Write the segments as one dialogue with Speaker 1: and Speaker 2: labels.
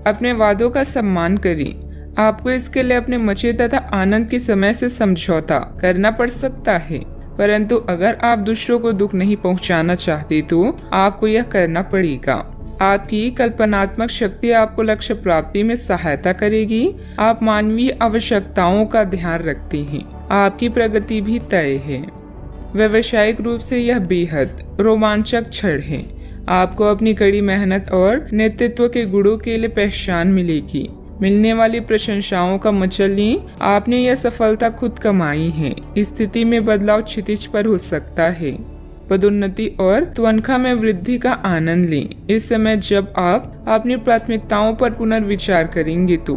Speaker 1: अपने वादों का सम्मान करें। आपको इसके लिए अपने मजे तथा आनंद के समय से समझौता करना पड़ सकता है, परंतु अगर आप दूसरों को दुख नहीं पहुंचाना चाहते तो आपको यह करना पड़ेगा। आपकी कल्पनात्मक शक्ति आपको लक्ष्य प्राप्ति में सहायता करेगी। आप मानवीय आवश्यकताओं का ध्यान रखते हैं। आपकी प्रगति भी तय है। व्यावसायिक रूप से यह बेहद रोमांचक क्षण है। आपको अपनी कड़ी मेहनत और नेतृत्व के गुणों के लिए पहचान मिलेगी। मिलने वाली प्रशंसाओं का मजा लें। आपने यह सफलता खुद कमाई है। स्थिति में बदलाव क्षितिज पर हो सकता है। पदोन्नति और तनख्वाह में वृद्धि का आनंद लें। इस समय जब आप अपनी प्राथमिकताओं पर पुनर्विचार करेंगे तो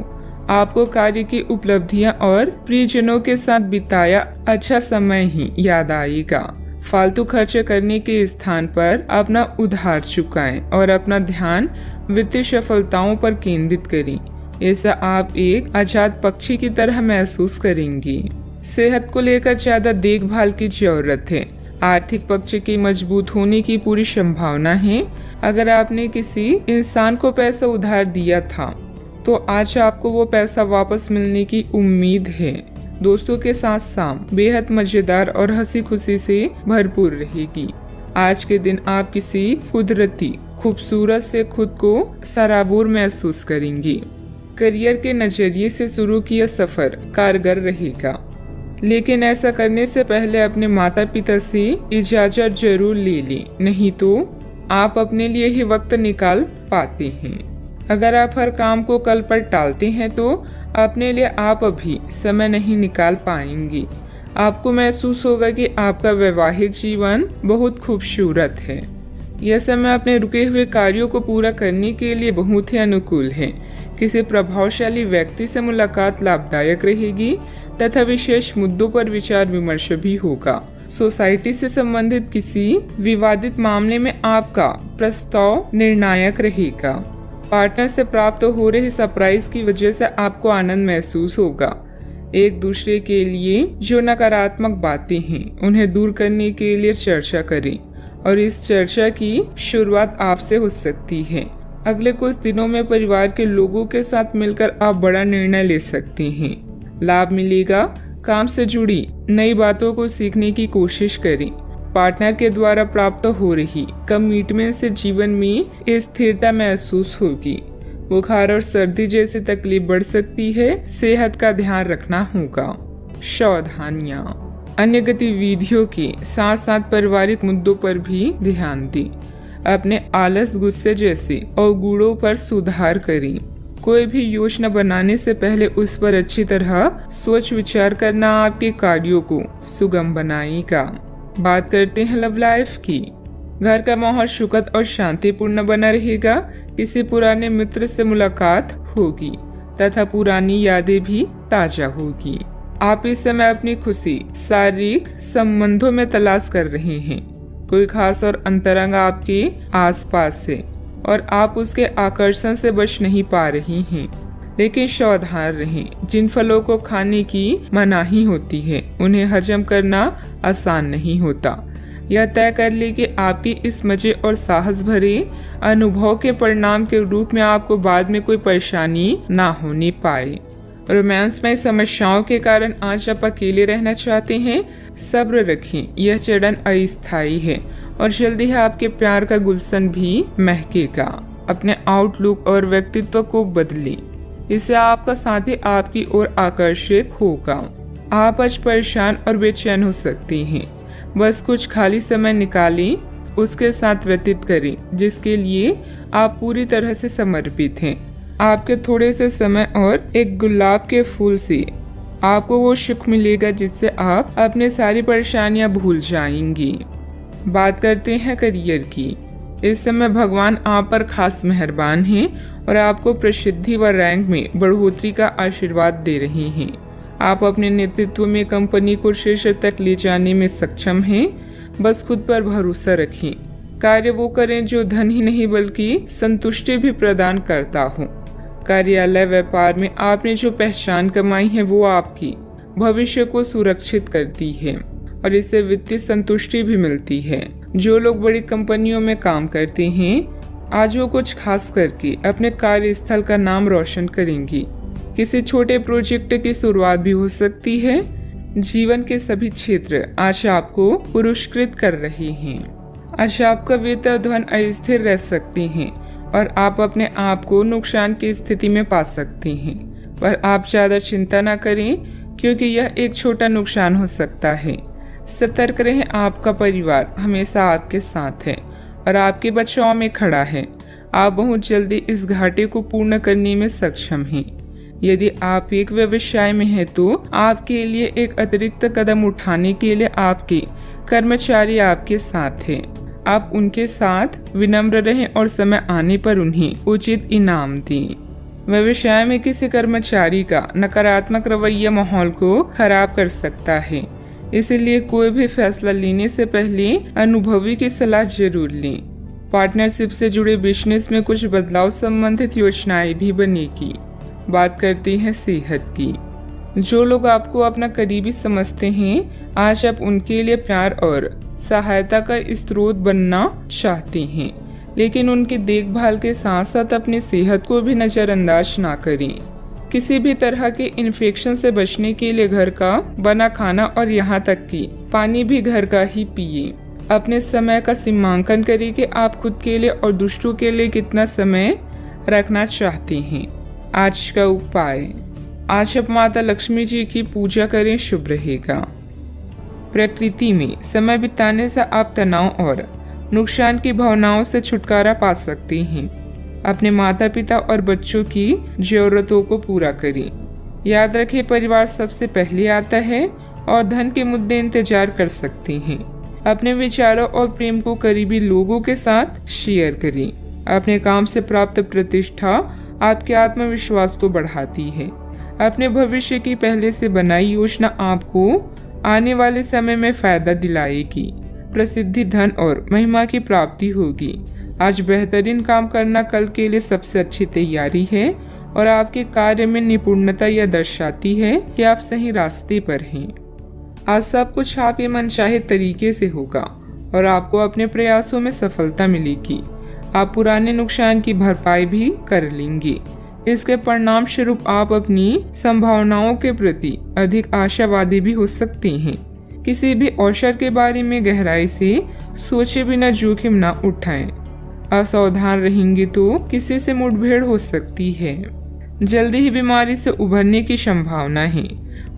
Speaker 1: आपको कार्य की उपलब्धियां और प्रियजनों के साथ बिताया अच्छा समय ही याद आएगा। फालतू खर्च करने के स्थान पर अपना उधार चुकाएं और अपना ध्यान वित्तीय सफलताओं पर केंद्रित करें। ऐसा आप एक आजाद पक्षी की तरह महसूस करेंगे। सेहत को लेकर ज्यादा देखभाल की जरूरत है। आर्थिक पक्ष के मजबूत होने की पूरी संभावना है। अगर आपने किसी इंसान को पैसा उधार दिया था तो आज आपको वो पैसा वापस मिलने की उम्मीद है। दोस्तों के साथ शाम बेहद मजेदार और हंसी खुशी से भरपूर रहेगी। आज के दिन आप किसी कुदरती खूबसूरत से खुद को सराबोर महसूस करेंगे। करियर के नजरिए से शुरू किया सफर कारगर रहेगा, लेकिन ऐसा करने से पहले अपने माता पिता से इजाजत जरूर ले लें, नहीं तो आप अपने लिए ही वक्त निकाल पाते हैं। अगर आप हर काम को कल पर टालते हैं तो अपने लिए आप अभी समय नहीं निकाल पाएंगे। आपको महसूस होगा कि आपका वैवाहिक जीवन बहुत खूबसूरत है। यह समय अपने रुके हुए कार्यों को पूरा करने के लिए बहुत ही अनुकूल है। किसी प्रभावशाली व्यक्ति से मुलाकात लाभदायक रहेगी तथा विशेष मुद्दों पर विचार विमर्श भी होगा। सोसाइटी से संबंधित किसी विवादित मामले में आपका प्रस्ताव निर्णायक रहेगा। पार्टनर से प्राप्त हो रही सरप्राइज की वजह से आपको आनंद महसूस होगा। एक दूसरे के लिए जो नकारात्मक बातें हैं उन्हें दूर करने के लिए चर्चा करें और इस चर्चा की शुरुआत आपसे हो सकती है। अगले कुछ दिनों में परिवार के लोगों के साथ मिलकर आप बड़ा निर्णय ले सकते हैं। लाभ मिलेगा। काम से जुड़ी नई बातों को सीखने की कोशिश करें। पार्टनर के द्वारा प्राप्त हो रही कमिटमेंट से जीवन में स्थिरता महसूस होगी। बुखार और सर्दी जैसी तकलीफ बढ़ सकती है। सेहत का ध्यान रखना होगा। सावधानियां। अन्य गतिविधियों के साथ साथ पारिवारिक मुद्दों पर भी ध्यान दें। अपने आलस, गुस्से जैसे अवगुणों पर सुधार करें। कोई भी योजना बनाने से पहले उस पर अच्छी तरह सोच विचार करना आपके कार्यों को सुगम बनाएगा। बात करते हैं लव लाइफ की। घर का माहौल सुखद और शांतिपूर्ण बना रहेगा। किसी पुराने मित्र से मुलाकात होगी तथा पुरानी यादें भी ताजा होगी। आप इस समय अपनी खुशी शारीरिक संबंधों में तलाश कर रहे हैं। कोई खास और अंतरंग आपके आसपास है और आप उसके आकर्षण से बच नहीं पा रही हैं। लेकिन सावधान रहें। जिन फलों को खाने की मनाही होती है उन्हें हजम करना आसान नहीं होता। यह तय कर ले कि आपकी इस मजे और साहस भरे अनुभव के परिणाम के रूप में आपको बाद में कोई परेशानी ना होने पाए। रोमांस में समस्याओं के कारण आज आप अकेले रहना चाहते हैं। सब्र रखें। यह चरण अस्थायी है और जल्दी ही आपके प्यार का गुलशन भी महकेगा। अपने आउटलुक और व्यक्तित्व को बदलें। इससे आपका साथी आपकी ओर आकर्षित होगा। आप आज परेशान और बेचैन हो सकते हैं। बस कुछ खाली समय निकालें, उसके साथ व्यतीत करें जिसके लिए आप पूरी तरह से समर्पित हैं। आपके थोड़े से समय और एक गुलाब के फूल से आपको वो सुख मिलेगा जिससे आप अपनी सारी परेशानियां भूल जाएंगी। बात करते हैं करियर की। इस समय भगवान आप पर खास मेहरबान हैं और आपको प्रसिद्धि व रैंक में बढ़ोतरी का आशीर्वाद दे रहे हैं। आप अपने नेतृत्व में कंपनी को शीर्ष तक ले जाने में सक्षम हैं। बस खुद पर भरोसा रखें। कार्य वो करें जो धन ही नहीं बल्कि संतुष्टि भी प्रदान करता हो। कार्यालय व्यापार में आपने जो पहचान कमाई है वो आपकी भविष्य को सुरक्षित करती है और इससे वित्तीय संतुष्टि भी मिलती है। जो लोग बड़ी कंपनियों में काम करते हैं आज वो कुछ खास करके अपने कार्यस्थल का नाम रोशन करेंगी। किसी छोटे प्रोजेक्ट की शुरुआत भी हो सकती है। जीवन के सभी क्षेत्र आज आपको पुरस्कृत कर रहे हैं। आज आपका वेतन धन अस्थिर रह सकते हैं और आप अपने आप को नुकसान की स्थिति में पा सकते हैं, पर आप ज्यादा चिंता न करें क्योंकि यह एक छोटा नुकसान हो सकता है। सतर्क रहें, आपका परिवार हमेशा आपके साथ है और आपके बचाव में खड़ा है। आप बहुत जल्दी इस घाटे को पूर्ण करने में सक्षम हैं। यदि आप एक व्यवसाय में हैं तो आपके लिए एक अतिरिक्त कदम उठाने के लिए आपके कर्मचारी आपके साथ हैं। आप उनके साथ विनम्र रहें और समय आने पर उन्हें उचित इनाम दें। व्यवसाय में किसी कर्मचारी का नकारात्मक रवैया माहौल को खराब कर सकता है, इसलिए कोई भी फैसला लेने से पहले अनुभवी की सलाह जरूर लें। पार्टनरशिप से जुड़े बिजनेस में कुछ बदलाव संबंधित योजनाएं भी बनेगी। बात करते हैं सेहत की। जो लोग आपको अपना करीबी समझते हैं, आज आप उनके लिए प्यार और सहायता का स्रोत बनना चाहते हैं, लेकिन उनकी देखभाल के साथ साथ अपनी सेहत को भी नजरअंदाज ना करें। किसी भी तरह के इन्फेक्शन से बचने के लिए घर का बना खाना और यहाँ तक कि पानी भी घर का ही पिए। अपने समय का सीमांकन करें कि आप खुद के लिए और दूसरों के लिए कितना समय रखना चाहते हैं। आज का उपाय, आज आप माता लक्ष्मी जी की पूजा करें, शुभ रहेगा। प्रकृति में समय बिताने से आप तनाव और नुकसान की भावनाओं से छुटकारा पा सकते हैं। अपने माता पिता और बच्चों की जरूरतों को पूरा करें। याद रखें, परिवार सबसे पहले आता है और धन के मुद्दे इंतजार कर सकते हैं। अपने विचारों और प्रेम को करीबी लोगों के साथ शेयर करें। अपने काम से प्राप्त प्रतिष्ठा आपके आत्मविश्वास को बढ़ाती है। अपने भविष्य की पहले से बनाई योजना आपको आने वाले समय में फायदा दिलाएगी। प्रसिद्धि, धन और महिमा की प्राप्ति होगी। आज बेहतरीन काम करना कल के लिए सबसे अच्छी तैयारी है और आपके कार्य में निपुणता यह दर्शाती है कि आप सही रास्ते पर हैं। आज सब कुछ आपके मनचाहे तरीके से होगा और आपको अपने प्रयासों में सफलता मिलेगी। आप पुराने नुकसान की भरपाई भी कर लेंगे। इसके परिणाम स्वरूप आप अपनी संभावनाओं के प्रति अधिक आशावादी भी हो सकते हैं। किसी भी अवसर के बारे में गहराई से सोचे बिना जोखिम न उठाएं। असावधान रहेंगे तो किसी से मुठभेड़ हो सकती है। जल्दी ही बीमारी से उभरने की संभावना है।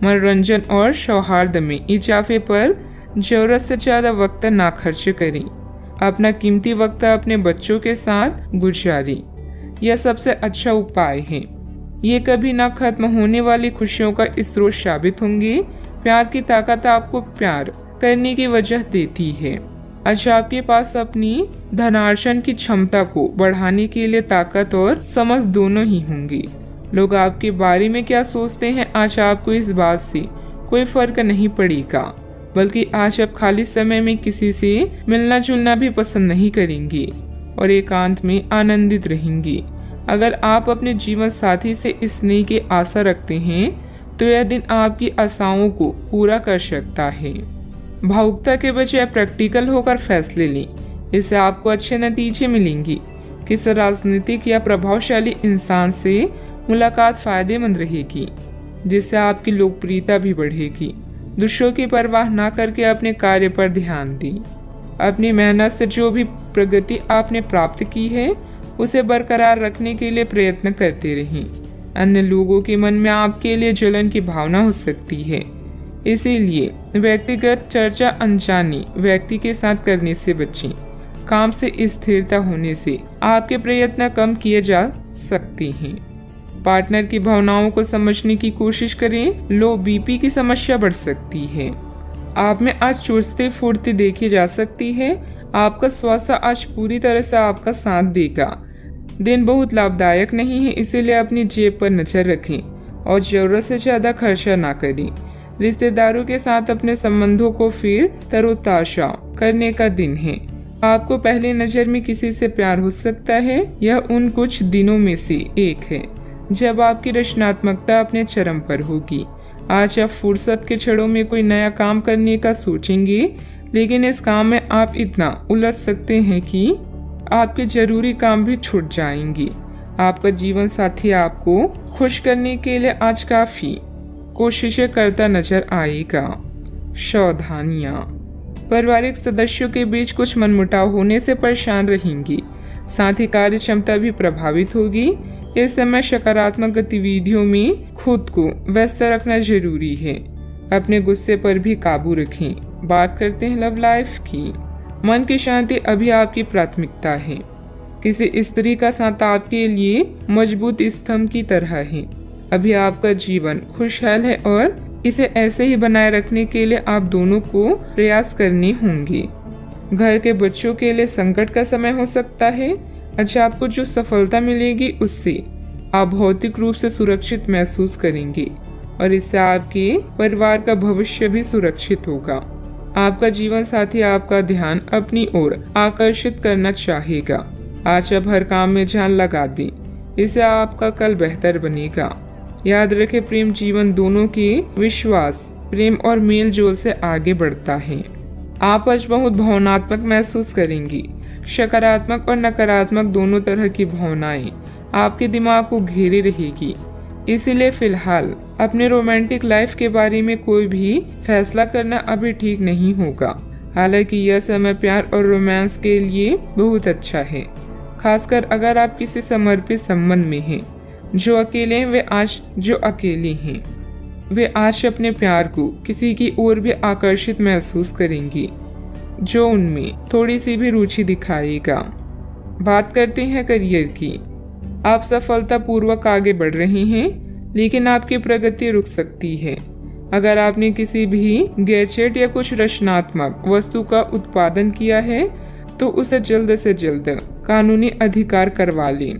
Speaker 1: मनोरंजन और सौहार्द में इजाफे पर जरूरत से ज्यादा वक्त ना खर्च करें। अपना कीमती वक्त अपने बच्चों के साथ गुजारें। यह सबसे अच्छा उपाय है। ये कभी ना खत्म होने वाली खुशियों का स्रोत साबित होंगे। प्यार की ताकत आपको प्यार करने की वजह देती है। आज आपके पास अपनी धनार्जन की क्षमता को बढ़ाने के लिए ताकत और समझ दोनों ही होंगी। लोग आपके बारे में क्या सोचते हैं, आज आपको इस बात से कोई फर्क नहीं पड़ेगा, बल्कि आज आप खाली समय में किसी से मिलना जुलना भी पसंद नहीं करेंगे और एकांत में आनंदित रहेंगे। अगर आप अपने जीवन साथी से स्नेह की आशा रखते हैं तो यह दिन आपकी आशाओं को पूरा कर सकता है। भावुकता के बजाय प्रैक्टिकल होकर फैसले लें, इससे आपको अच्छे नतीजे मिलेंगे। किसी राजनीतिक या प्रभावशाली इंसान से मुलाकात फायदेमंद रहेगी, जिससे आपकी लोकप्रियता भी बढ़ेगी। दूसरों की परवाह न करके अपने कार्य पर ध्यान दें। अपनी मेहनत से जो भी प्रगति आपने प्राप्त की है उसे बरकरार रखने के लिए प्रयत्न करते रहें। अन्य लोगों के मन में आपके लिए जलन की भावना हो सकती है, इसीलिए व्यक्तिगत चर्चा अनजाने व्यक्ति के साथ करने से बचें। काम से स्थिरता होने से आपके प्रयत्न कम किए जा सकते हैं। पार्टनर की भावनाओं को समझने की कोशिश करें। लो बीपी की समस्या बढ़ सकती है। आप में आज चुस्ती फुर्ती देखी जा सकती है। आपका स्वास्थ्य आज पूरी तरह से आपका साथ देगा। दिन बहुत लाभदायक नहीं है, इसीलिए अपनी जेब पर नजर रखें और जरूरत से ज्यादा खर्चा ना करें। रिश्तेदारों के साथ अपने संबंधों को फिर तरोताजा करने का दिन है। आपको पहली नजर में किसी से प्यार हो सकता है। यह उन कुछ दिनों में से एक है जब आपकी रचनात्मकता अपने चरम पर होगी। आज आप फुर्सत के क्षणों में कोई नया काम करने का सोचेंगे, लेकिन इस काम में आप इतना उलझ सकते हैं कि आपके जरूरी काम भी छूट जाएंगे। आपका जीवन साथी आपको खुश करने के लिए आज काफी कोशिशें करता नजर आएगा। सावधानियां, पारिवारिक सदस्यों के बीच कुछ मनमुटाव होने से परेशान रहेंगी। साथ ही कार्य क्षमता भी प्रभावित होगी। इस समय सकारात्मक गतिविधियों में खुद को व्यस्त रखना जरूरी है। अपने गुस्से पर भी काबू रखें। बात करते हैं लव लाइफ की। मन की शांति अभी आपकी प्राथमिकता है। किसी स्त्री का साथ आपके लिए मजबूत स्तंभ की तरह है। अभी आपका जीवन खुशहाल है और इसे ऐसे ही बनाए रखने के लिए आप दोनों को प्रयास करने होंगे। घर के बच्चों के लिए संकट का समय हो सकता है। अच्छा, आपको जो सफलता मिलेगी उससे आप भौतिक रूप से सुरक्षित महसूस करेंगे और इससे आपके परिवार का भविष्य भी सुरक्षित होगा। आपका जीवन साथी आपका ध्यान अपनी ओर आकर्षित करना चाहेगा। आज आप हर काम में जान लगा दें, इससे आपका कल बेहतर बनेगा। याद रखें, प्रेम जीवन दोनों के विश्वास, प्रेम और मेल जोल से आगे बढ़ता है। आप आज बहुत भावनात्मक महसूस करेंगी। सकारात्मक और नकारात्मक दोनों तरह की भावनाएं आपके दिमाग को घेरे रहेगी। इसीलिए फिलहाल अपने रोमांटिक लाइफ के बारे में कोई भी फैसला करना अभी ठीक नहीं होगा। हालांकि यह समय प्यार और रोमांस के लिए बहुत अच्छा है, खासकर अगर आप किसी समर्पित संबंध में हैं। जो अकेले हैं वे आज अपने प्यार को किसी की ओर भी आकर्षित महसूस करेंगी जो उनमें थोड़ी सी भी रुचि दिखाएगा। बात करते हैं करियर की। आप सफलतापूर्वक आगे बढ़ रहे हैं, लेकिन आपकी प्रगति रुक सकती है। अगर आपने किसी भी गैजेट या कुछ रचनात्मक वस्तु का उत्पादन किया है तो उसे जल्द से जल्द कानूनी अधिकार करवा लें।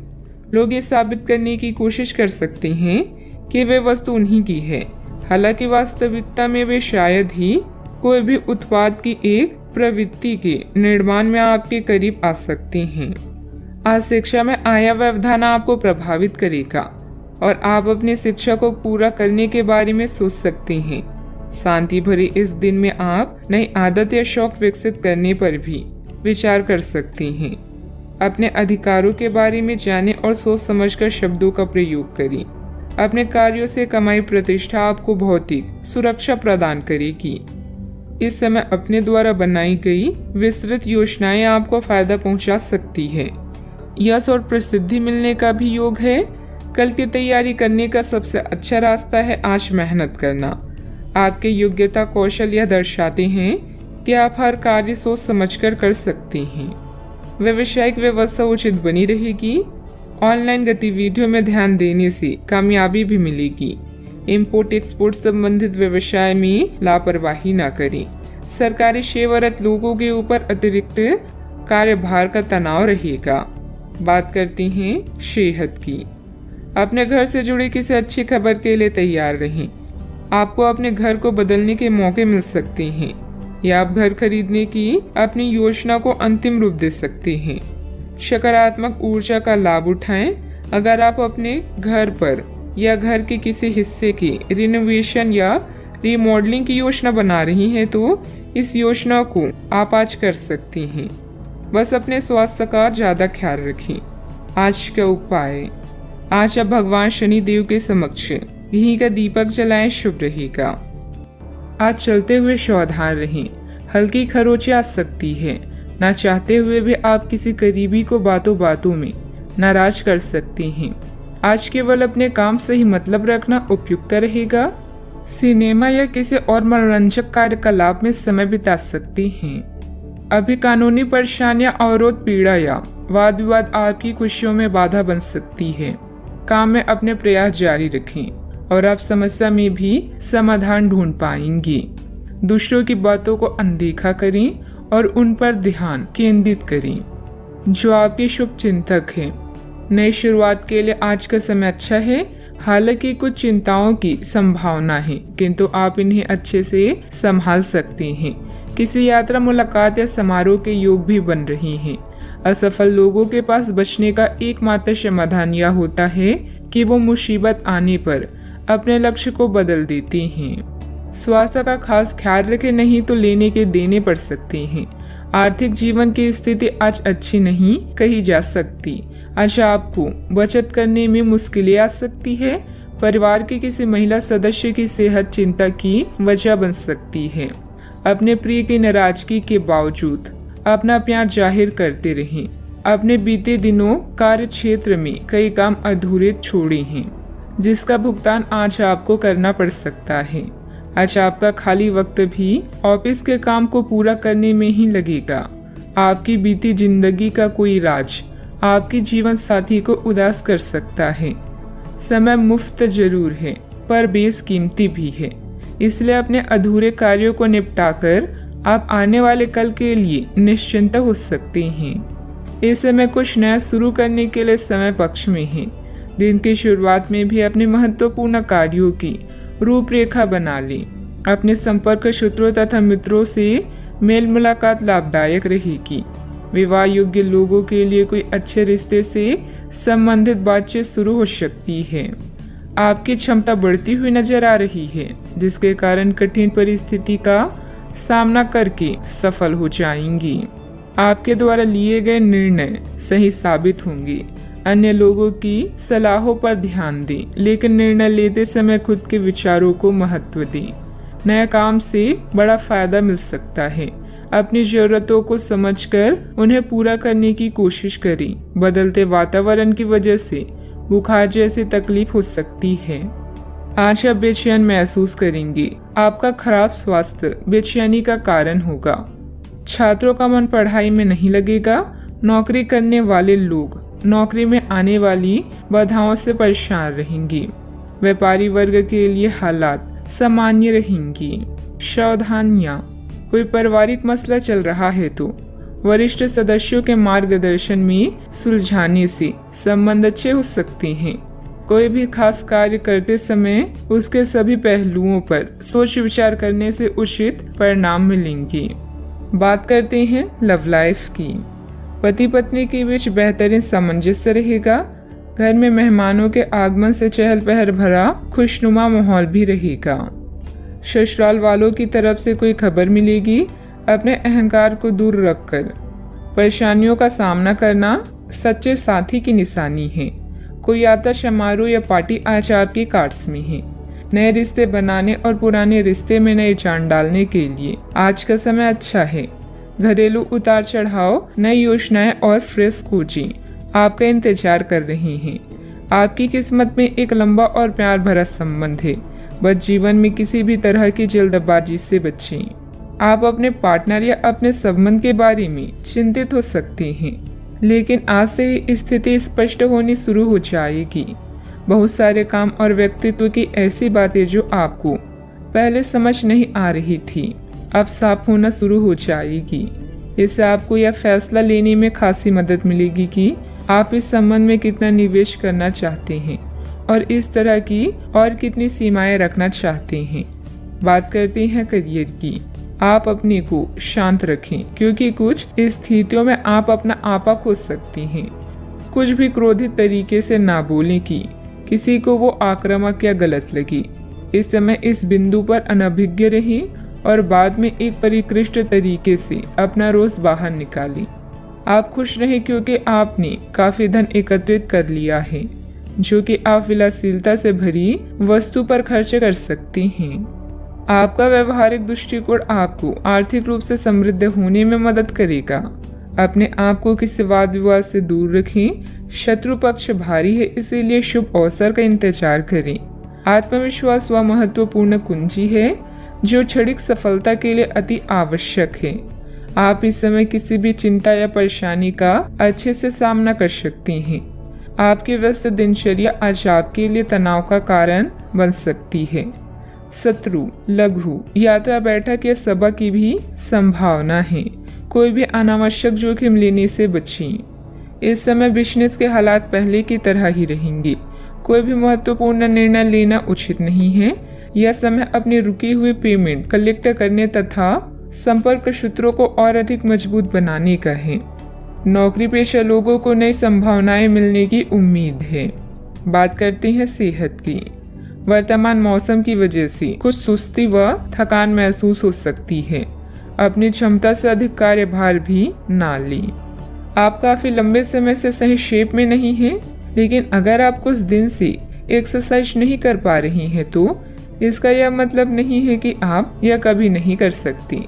Speaker 1: लोग ये साबित करने की कोशिश कर सकते हैं कि वे वस्तु उन्हीं की है, हालांकि वास्तविकता में वे शायद ही कोई भी उत्पाद की एक प्रवृत्ति के निर्माण में आपके करीब आ सकते हैं। आज शिक्षा में आया व्यवधान आपको प्रभावित करेगा और आप अपनी शिक्षा को पूरा करने के बारे में सोच सकते हैं। शांति भरे इस दिन में आप नई आदत या शौक विकसित करने पर भी विचार कर सकते हैं। अपने अधिकारों के बारे में जानें और सोच समझकर शब्दों का प्रयोग करें। अपने कार्यों से कमाई प्रतिष्ठा आपको भौतिक सुरक्षा प्रदान करेगी। इस समय अपने द्वारा बनाई गई विस्तृत योजनाएं आपको फायदा पहुंचा सकती है। यश और प्रसिद्धि मिलने का भी योग है। कल की तैयारी करने का सबसे अच्छा रास्ता है आज मेहनत करना। आपके योग्यता कौशल यह दर्शाते हैं कि आप हर कार्य सोच समझकर कर सकते हैं। व्यावसायिक व्यवस्था उचित बनी रहेगी। ऑनलाइन गतिविधियों में ध्यान देने से कामयाबी भी मिलेगी। इंपोर्ट एक्सपोर्ट संबंधित व्यवसाय में लापरवाही न करें। सरकारी सेवारत लोगों के ऊपर अतिरिक्त कार्यभार का तनाव रहेगा। बात करते हैं सेहत की। अपने घर से जुड़ी किसी अच्छी खबर के लिए तैयार रहें। आपको अपने घर को बदलने के मौके मिल सकते हैं या आप घर खरीदने की अपनी योजना को अंतिम रूप दे सकते हैं। सकारात्मक ऊर्जा का लाभ उठाएं। अगर आप अपने घर पर या घर के किसी हिस्से की रिनोवेशन या रिमॉडलिंग की योजना बना रही हैं तो इस योजना को आप आज कर सकते हैं। बस अपने स्वास्थ्य का ज्यादा ख्याल रखें। आज का उपाय, आज आप भगवान शनि देव के समक्ष घी का दीपक जलाएं, शुभ रहेगा। आज चलते हुए सावधान रहें। हल्की खरोंच आ सकती है। ना चाहते हुए भी आप किसी करीबी को बातों बातों में नाराज कर सकते हैं। आज केवल अपने काम से ही मतलब रखना उपयुक्त रहेगा। सिनेमा या किसी और मनोरंजक कार्यकलाप में समय बिता सकते हैं। अभी कानूनी परेशानियां, अवरोध, पीड़ा या वाद विवाद आपकी खुशियों में बाधा बन सकती है। काम में अपने प्रयास जारी रखें और आप समस्या में भी समाधान ढूंढ पाएंगे। दूसरों की बातों को अनदेखा करें और उन पर ध्यान केंद्रित करें जो आपके शुभ चिंतक हैं। नई शुरुआत के लिए आज का समय अच्छा है। हालांकि कुछ चिंताओं की संभावना है, किंतु आप इन्हें अच्छे से संभाल सकते हैं। किसी यात्रा, मुलाकात या समारोह के योग भी बन रहे हैं। असफल लोगों के पास बचने का एकमात्र समाधान यह होता है कि वो मुसीबत आने पर अपने लक्ष्य को बदल देते हैं। स्वास्थ्य का खास ख्याल रखें, नहीं तो लेने के देने पड़ सकते हैं। आर्थिक जीवन की स्थिति आज अच्छी नहीं कही जा सकती। आज आपको बचत करने में मुश्किलें आ सकती है। परिवार के किसी महिला सदस्य की सेहत चिंता की वजह बन सकती है। अपने प्रिय की नाराजगी के बावजूद अपना प्यार जाहिर करते रहें। अपने बीते दिनों कार्य क्षेत्र में कई काम अधूरे छोड़े हैं, जिसका भुगतान आज आपको करना पड़ सकता है। आज आपका खाली वक्त भी ऑफिस के काम को पूरा करने में ही लगेगा। आपकी बीती जिंदगी का कोई राज आपकी जीवन साथी को उदास कर सकता है। समय मुफ्त जरूर है पर बेशकीमती भी है, इसलिए अपने अधूरे कार्यों को निपटाकर आप आने वाले कल के लिए निश्चिंत हो सकते हैं। इस समय कुछ नया शुरू करने के लिए समय पक्ष में है। दिन की शुरुआत में भी अपने महत्वपूर्ण कार्यों की रूपरेखा बना लें। अपने संपर्क सूत्रों तथा मित्रों से मेल मुलाकात लाभदायक रहेगी। विवाह योग्य लोगों के लिए कोई अच्छे रिश्ते से संबंधित बातचीत शुरू हो सकती है। आपकी क्षमता बढ़ती हुई नजर आ रही है, जिसके कारण कठिन परिस्थिति का सामना करके सफल हो जाएंगी। आपके द्वारा लिए गए निर्णय सही साबित होंगे। अन्य लोगों की सलाहों पर ध्यान दें, लेकिन निर्णय लेते समय खुद के विचारों को महत्व दें। नए काम से बड़ा फायदा मिल सकता है। अपनी जरूरतों को समझकर उन्हें पूरा करने की कोशिश करें। बदलते वातावरण की वजह से बुखार जैसी तकलीफ हो सकती है। आज आप बेचैन महसूस करेंगे। आपका खराब स्वास्थ्य बेचैनी का कारण होगा। छात्रों का मन पढ़ाई में नहीं लगेगा। नौकरी करने वाले लोग नौकरी में आने वाली बाधाओं से परेशान रहेंगे। व्यापारी वर्ग के लिए हालात सामान्य रहेंगी। सावधानियां, कोई पारिवारिक मसला चल रहा है तो वरिष्ठ सदस्यों के मार्गदर्शन में सुलझाने से संबंध अच्छे हो सकते हैं। कोई भी खास कार्य करते समय उसके सभी पहलुओं पर सोच विचार करने से उचित परिणाम मिलेंगे। बात करते हैं लव लाइफ की। पति पत्नी के बीच बेहतरीन सामंजस्य रहेगा। घर में मेहमानों के आगमन से चहल पहल भरा खुशनुमा माहौल भी रहेगा। ससुराल वालों की तरफ से कोई खबर मिलेगी। अपने अहंकार को दूर रखकर परेशानियों का सामना करना सच्चे साथी की निशानी है। कोई यात्रा समारोह या पार्टी आज आपके कार्ड्स में है। नए रिश्ते बनाने और पुराने रिश्ते में नई जान डालने के लिए आज का समय अच्छा है। घरेलू उतार चढ़ाव, नई योजनाएं और फ्रेश खोजें आपका इंतजार कर रहे हैं। आपकी किस्मत में एक लंबा और प्यार भरा संबंध है। बस जीवन में किसी भी तरह की जल्दबाजी से बचें। आप अपने पार्टनर या अपने संबंध के बारे में चिंतित हो सकते हैं, लेकिन आज से ही स्थिति स्पष्ट होनी शुरू हो जाएगी। बहुत सारे काम और व्यक्तित्व की ऐसी बातें जो आपको पहले समझ नहीं आ रही थी, अब साफ होना शुरू हो जाएगी। इससे आपको यह फैसला लेने में खासी मदद मिलेगी कि आप इस संबंध में कितना निवेश करना चाहते हैं और इस तरह की और कितनी सीमाएं रखना चाहते हैं। बात करते हैं करियर की। आप अपने को शांत रखें, क्योंकि कुछ स्थितियों में आप अपना आपा खो सकते हैं। कुछ भी क्रोधित तरीके से ना बोलें कि किसी को वो आक्रामक या गलत लगे। इस समय इस बिंदु पर अनभिज्ञ रहें और बाद में एक परिष्कृत तरीके से अपना रोष बाहर निकालें। आप खुश रहें क्योंकि आपने काफी धन एकत्रित कर लिया है, जो कि आप विलासिता से भरी वस्तु पर खर्च कर सकते हैं। आपका व्यवहारिक दृष्टिकोण आपको आर्थिक रूप से समृद्ध होने में मदद करेगा। अपने आप को किसी वाद विवाद से दूर रखें। शत्रु पक्ष भारी है, इसीलिए शुभ अवसर का इंतजार करें। आत्मविश्वास वह महत्वपूर्ण कुंजी है जो क्षणिक सफलता के लिए अति आवश्यक है। आप इस समय किसी भी चिंता या परेशानी का अच्छे से सामना कर सकते हैं। आपकी व्यस्त दिनचर्या आज आपके लिए तनाव का कारण बन सकती है। शत्रु, लघु यात्रा, बैठक या सभा की भी संभावना है। कोई भी अनावश्यक जोखिम लेने से बचें। इस समय बिजनेस के हालात पहले की तरह ही रहेंगे। कोई भी महत्वपूर्ण निर्णय लेना उचित नहीं है। यह समय अपनी रुकी हुई पेमेंट कलेक्ट करने तथा संपर्क सूत्रों को और अधिक मजबूत बनाने का है। नौकरी पेशा लोगों को नई संभावनाएं मिलने की उम्मीद है। बात करते हैं सेहत की। वर्तमान मौसम की वजह से कुछ सुस्ती व थकान महसूस हो सकती है। अपनी क्षमता से अधिक कार्यभार भी ना लें। आप काफी लंबे समय से सही शेप में नहीं हैं, लेकिन अगर आप कुछ दिन से एक्सरसाइज नहीं कर पा रही हैं तो इसका यह मतलब नहीं है कि आप यह कभी नहीं कर सकती।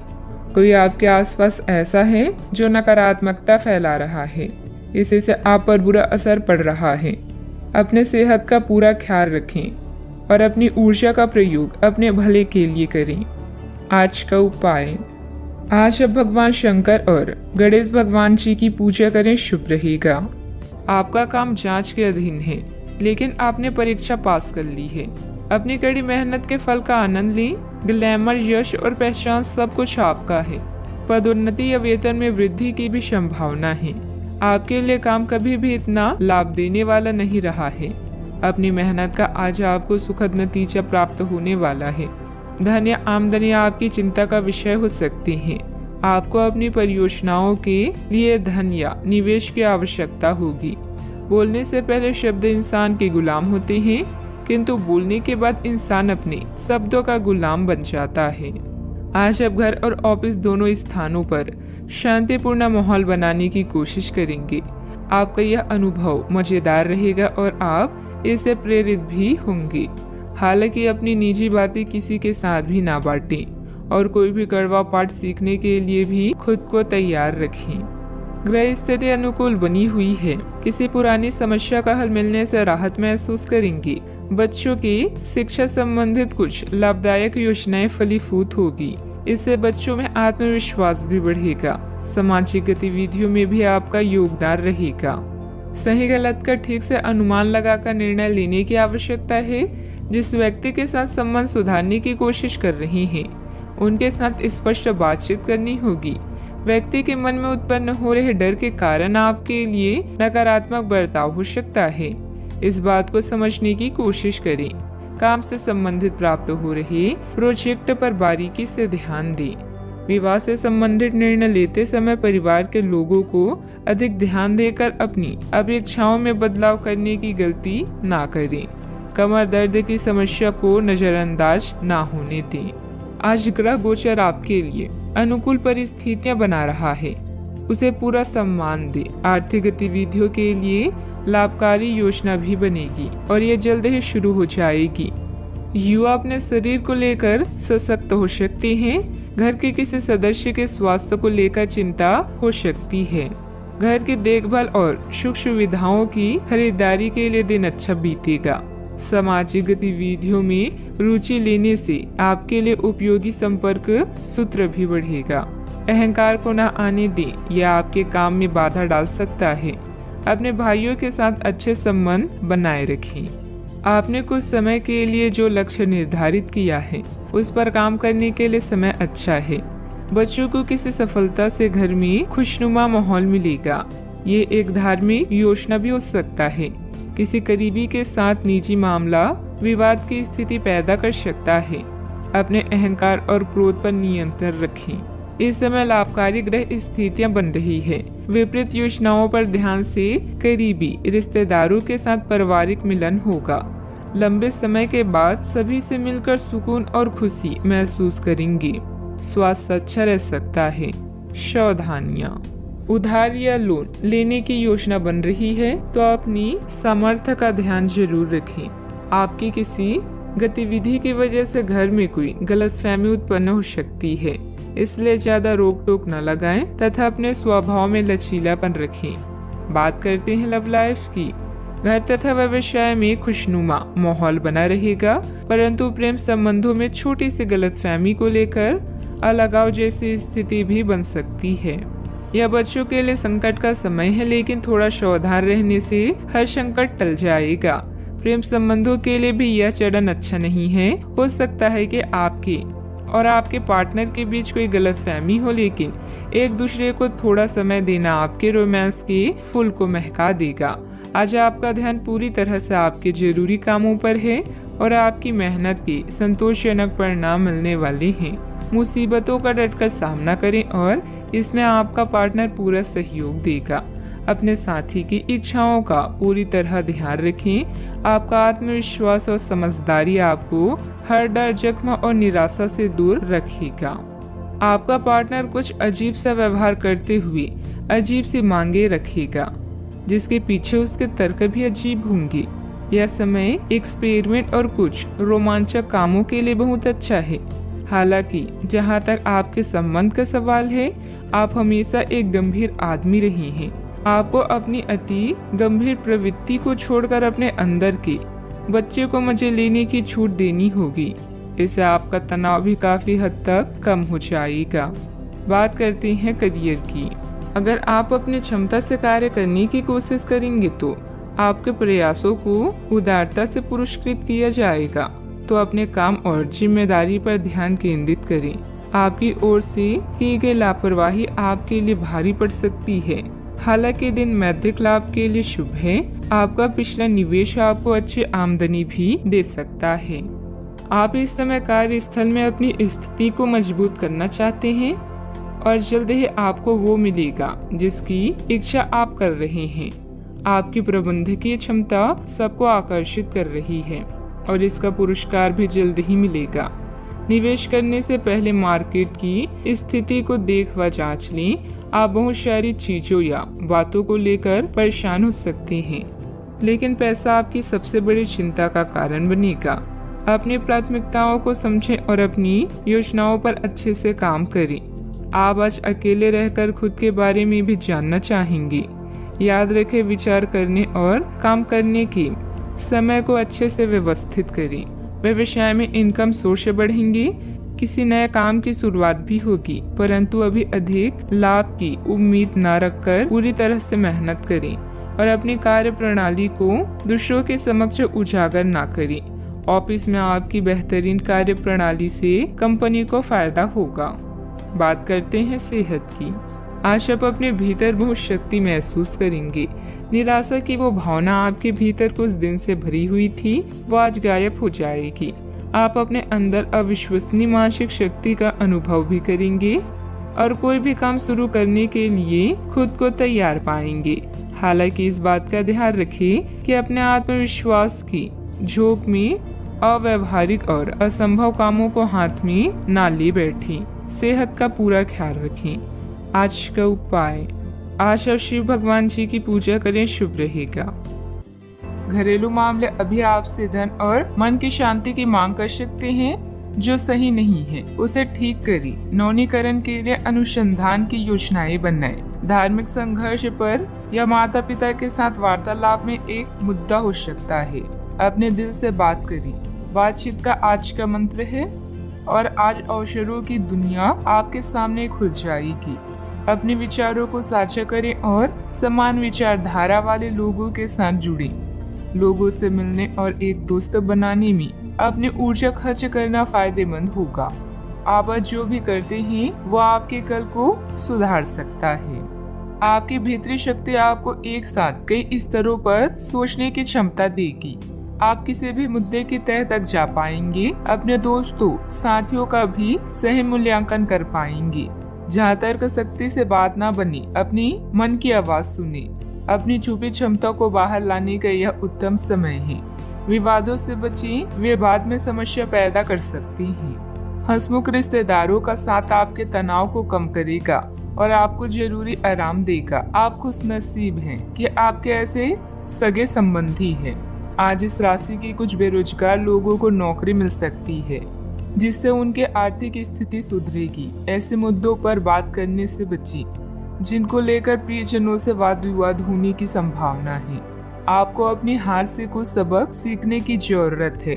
Speaker 1: कोई आपके आसपास ऐसा है जो नकारात्मकता फैला रहा है, इसी से आप पर बुरा असर पड़ रहा है। अपने सेहत का पूरा ख्याल रखें और अपनी ऊर्जा का प्रयोग अपने भले के लिए करें। आज का उपाय, आज आप भगवान शंकर और गणेश भगवान जी की पूजा करें, शुभ रहेगा। आपका काम जांच के अधीन है, लेकिन आपने परीक्षा पास कर ली है। अपनी कड़ी मेहनत के फल का आनंद लें। ग्लैमर, यश और पहचान सब कुछ आपका है। पदोन्नति या वेतन में वृद्धि की भी संभावना है। आपके लिए काम कभी भी इतना लाभ देने वाला नहीं रहा है। अपनी मेहनत का आज आपको सुखद नतीजा प्राप्त होने वाला है। धन या आमदनी आपकी चिंता का विषय हो सकती है। आपको अपनी परियोजनाओं के लिए धन या निवेश की आवश्यकता होगी। बोलने से पहले शब्द इंसान के गुलाम होते हैं, किंतु बोलने के बाद इंसान अपने शब्दों का गुलाम बन जाता है। आज आप घर और ऑफिस दोनों स्थानों पर शांतिपूर्ण माहौल बनाने की कोशिश करेंगे। आपका यह अनुभव मजेदार रहेगा और आप इससे प्रेरित भी होंगे। हालांकि अपनी निजी बातें किसी के साथ भी ना बांटें और कोई भी कड़वा पाठ सीखने के लिए भी खुद को तैयार रखें। ग्रह स्थिति अनुकूल बनी हुई है। किसी पुरानी समस्या का हल मिलने से राहत महसूस करेंगे। बच्चों की शिक्षा संबंधित कुछ लाभदायक योजनाएं फलीभूत होगी। इससे बच्चों में आत्मविश्वास भी बढ़ेगा। सामाजिक गतिविधियों में भी आपका योगदान रहेगा। सही गलत का ठीक से अनुमान लगाकर निर्णय लेने की आवश्यकता है। जिस व्यक्ति के साथ संबंध सुधारने की कोशिश कर रही हैं, उनके साथ स्पष्ट बातचीत करनी होगी। व्यक्ति के मन में उत्पन्न हो रहे डर के कारण आपके लिए नकारात्मक बर्ताव हो सकता है। इस बात को समझने की कोशिश करें। काम से संबंधित प्राप्त हो रहे प्रोजेक्ट पर बारीकी से ध्यान दें। विवाह से संबंधित निर्णय लेते समय परिवार के लोगों को अधिक ध्यान देकर अपनी अपेक्षाओं में बदलाव करने की गलती ना करें। कमर दर्द की समस्या को नजरअंदाज ना होने दें। आज ग्रह गोचर आपके लिए अनुकूल परिस्थितियां बना रहा है, उसे पूरा सम्मान दे। आर्थिक गतिविधियों के लिए लाभकारी योजना भी बनेगी और ये जल्द ही शुरू हो जाएगी। युवा अपने शरीर को लेकर सशक्त हो सकते हैं। घर के किसी सदस्य के स्वास्थ्य को लेकर चिंता हो सकती है। घर की देखभाल और सुख सुविधाओं की खरीदारी के लिए दिन अच्छा बीतेगा। सामाजिक गतिविधियों में रुचि लेने से आपके लिए उपयोगी संपर्क सूत्र भी बढ़ेगा। अहंकार को न आने दें, यह आपके काम में बाधा डाल सकता है। अपने भाइयों के साथ अच्छे संबंध बनाए रखें। आपने कुछ समय के लिए जो लक्ष्य निर्धारित किया है, उस पर काम करने के लिए समय अच्छा है। बच्चों को किसी सफलता से घर में खुशनुमा माहौल मिलेगा। ये एक धार्मिक योजना भी हो सकता है। किसी करीबी के साथ निजी मामला विवाद की स्थिति पैदा कर सकता है। अपने अहंकार और क्रोध पर नियंत्रण रखें। इस समय लाभकारी ग्रह स्थितियां बन रही है। विपरीत योजनाओं पर ध्यान से करीबी रिश्तेदारों के साथ पारिवारिक मिलन होगा। लंबे समय के बाद सभी से मिलकर सुकून और खुशी महसूस करेंगे। स्वास्थ्य अच्छा रह सकता है। सावधानियां, उधार या लोन लेने की योजना बन रही है तो अपनी सामर्थ्य का ध्यान जरूर रखें। आपकी किसी गतिविधि की वजह से घर में कोई गलतफहमी उत्पन्न हो सकती है, इसलिए ज्यादा रोक टोक न लगाएं तथा अपने स्वभाव में लचीलापन रखें। बात करते हैं लव लाइफ की। घर तथा व्यवसाय में खुशनुमा माहौल बना रहेगा, परंतु प्रेम संबंधों में छोटी सी गलतफहमी को लेकर अलगाव जैसी स्थिति भी बन सकती है। यह बच्चों के लिए संकट का समय है, लेकिन थोड़ा सावधान रहने से हर संकट टल जाएगा। प्रेम संबंधों के लिए भी यह चरण अच्छा नहीं है। हो सकता है कि आपके और आपके पार्टनर के बीच कोई गलतफहमी हो, लेकिन एक दूसरे को थोड़ा समय देना आपके रोमांस के फूल को महका देगा। आज आपका ध्यान पूरी तरह से आपके जरूरी कामों पर है और आपकी मेहनत के संतोषजनक परिणाम मिलने वाले हैं। मुसीबतों का डटकर सामना करें और इसमें आपका पार्टनर पूरा सहयोग देगा। अपने साथी की इच्छाओं का पूरी तरह ध्यान रखें। आपका आत्मविश्वास और समझदारी आपको हर डर, जख्म और निराशा से दूर रखेगा। आपका पार्टनर कुछ अजीब सा व्यवहार करते हुए अजीब सी मांगे रखेगा, जिसके पीछे उसके तर्क भी अजीब होंगे। यह समय एक्सपेरिमेंट और कुछ रोमांचक कामों के लिए बहुत अच्छा है। हालांकि जहां तक आपके संबंध का सवाल है, आप हमेशा एक गंभीर आदमी रहे हैं। आपको अपनी अति गंभीर प्रवृत्ति को छोड़कर अपने अंदर के बच्चे को मजे लेने की छूट देनी होगी। इससे आपका तनाव भी काफी हद तक कम हो जाएगा। बात करते हैं करियर की। अगर आप अपनी क्षमता से कार्य करने की कोशिश करेंगे तो आपके प्रयासों को उदारता से पुरस्कृत किया जाएगा। तो अपने काम और जिम्मेदारी पर ध्यान केंद्रित करें। आपकी ओर से की गई लापरवाही आपके लिए भारी पड़ सकती है। हालांकि दिन मैत्रिक लाभ के लिए शुभ है। आपका पिछला निवेश आपको अच्छी आमदनी भी दे सकता है। आप इस समय कार्यस्थल में अपनी स्थिति को मजबूत करना चाहते हैं और जल्द ही आपको वो मिलेगा जिसकी इच्छा आप कर रहे हैं। आपकी प्रबंधकीय क्षमता सबको आकर्षित कर रही है और इसका पुरस्कार भी जल्द ही मिलेगा। निवेश करने से पहले मार्केट की स्थिति को देख व जांच लें। आप बहुत सारी चीजों या बातों को लेकर परेशान हो सकते हैं, लेकिन पैसा आपकी सबसे बड़ी चिंता का कारण बनेगा। अपनी प्राथमिकताओं को समझें और अपनी योजनाओं पर अच्छे से काम करें। आप आज अकेले रहकर खुद के बारे में भी जानना चाहेंगे। याद रखें, विचार करने और काम करने के समय को अच्छे से व्यवस्थित करें। व्यवसाय में इनकम सोर्स बढ़ेंगे। किसी नए काम की शुरुआत भी होगी, परंतु अभी अधिक लाभ की उम्मीद न रखकर पूरी तरह से मेहनत करें और अपनी कार्य प्रणाली को दूसरों के समक्ष उजागर न करें। ऑफिस में आपकी बेहतरीन कार्य प्रणाली से कंपनी को फायदा होगा। बात करते हैं सेहत की। आज आप अपने भीतर बहुत शक्ति महसूस करेंगे। निराशा की वो भावना आपके भीतर कुछ दिन से भरी हुई थी, वो आज गायब हो जाएगी। आप अपने अंदर अविश्वसनीय मानसिक शक्ति का अनुभव भी करेंगे और कोई भी काम शुरू करने के लिए खुद को तैयार पाएंगे। हालांकि इस बात का ध्यान रखें कि अपने आत्मविश्वास की झोंक में अव्यवहारिक और असंभव कामों को हाथ में ना ले बैठें। सेहत का पूरा ख्याल रखें। आज का उपाय, आज आप शिव भगवान जी की पूजा करें, शुभ रहेगा। घरेलू मामले अभी आपसे धन और मन की शांति की मांग कर सकते हैं। जो सही नहीं है उसे ठीक करें। नवीनीकरण के लिए अनुसंधान की योजनाएं बनाएं। धार्मिक संघर्ष पर या माता पिता के साथ वार्तालाप में एक मुद्दा हो सकता है। अपने दिल से बात करें। बातचीत का आज का मंत्र है और आज अवसरों की दुनिया आपके सामने खुल जाएगी। अपने विचारों को साझा करें और समान विचारधारा वाले लोगों के साथ जुड़ें। लोगों से मिलने और एक दोस्त बनाने में अपनी ऊर्जा खर्च करना फायदेमंद होगा। आप आज जो भी करते हैं वो आपके कल को सुधार सकता है। आपकी भीतरी शक्ति आपको एक साथ कई स्तरों पर सोचने की क्षमता देगी। आप किसी भी मुद्दे की तह तक जा पाएंगे। अपने दोस्तों साथियों का भी सही मूल्यांकन कर पाएंगे। जहाँ तर्क शक्ति से बात ना बनी, अपनी मन की आवाज सुने। अपनी छुपी क्षमता को बाहर लाने का यह उत्तम समय है। विवादों से बचें, वे बाद में समस्या पैदा कर सकती हैं। हंसमुख रिश्तेदारों का साथ आपके तनाव को कम करेगा और आपको जरूरी आराम देगा। आप खुशनसीब हैं कि आपके ऐसे सगे संबंधी हैं। आज इस राशि की कुछ बेरोजगार लोगों को नौकरी मिल सकती है, जिससे उनके आर्थिक स्थिति सुधरेगी। ऐसे मुद्दों पर बात करने से बचें जिनको लेकर प्रियजनों से वाद विवाद होने की संभावना है। आपको अपनी हार से कुछ सबक सीखने की जरूरत है,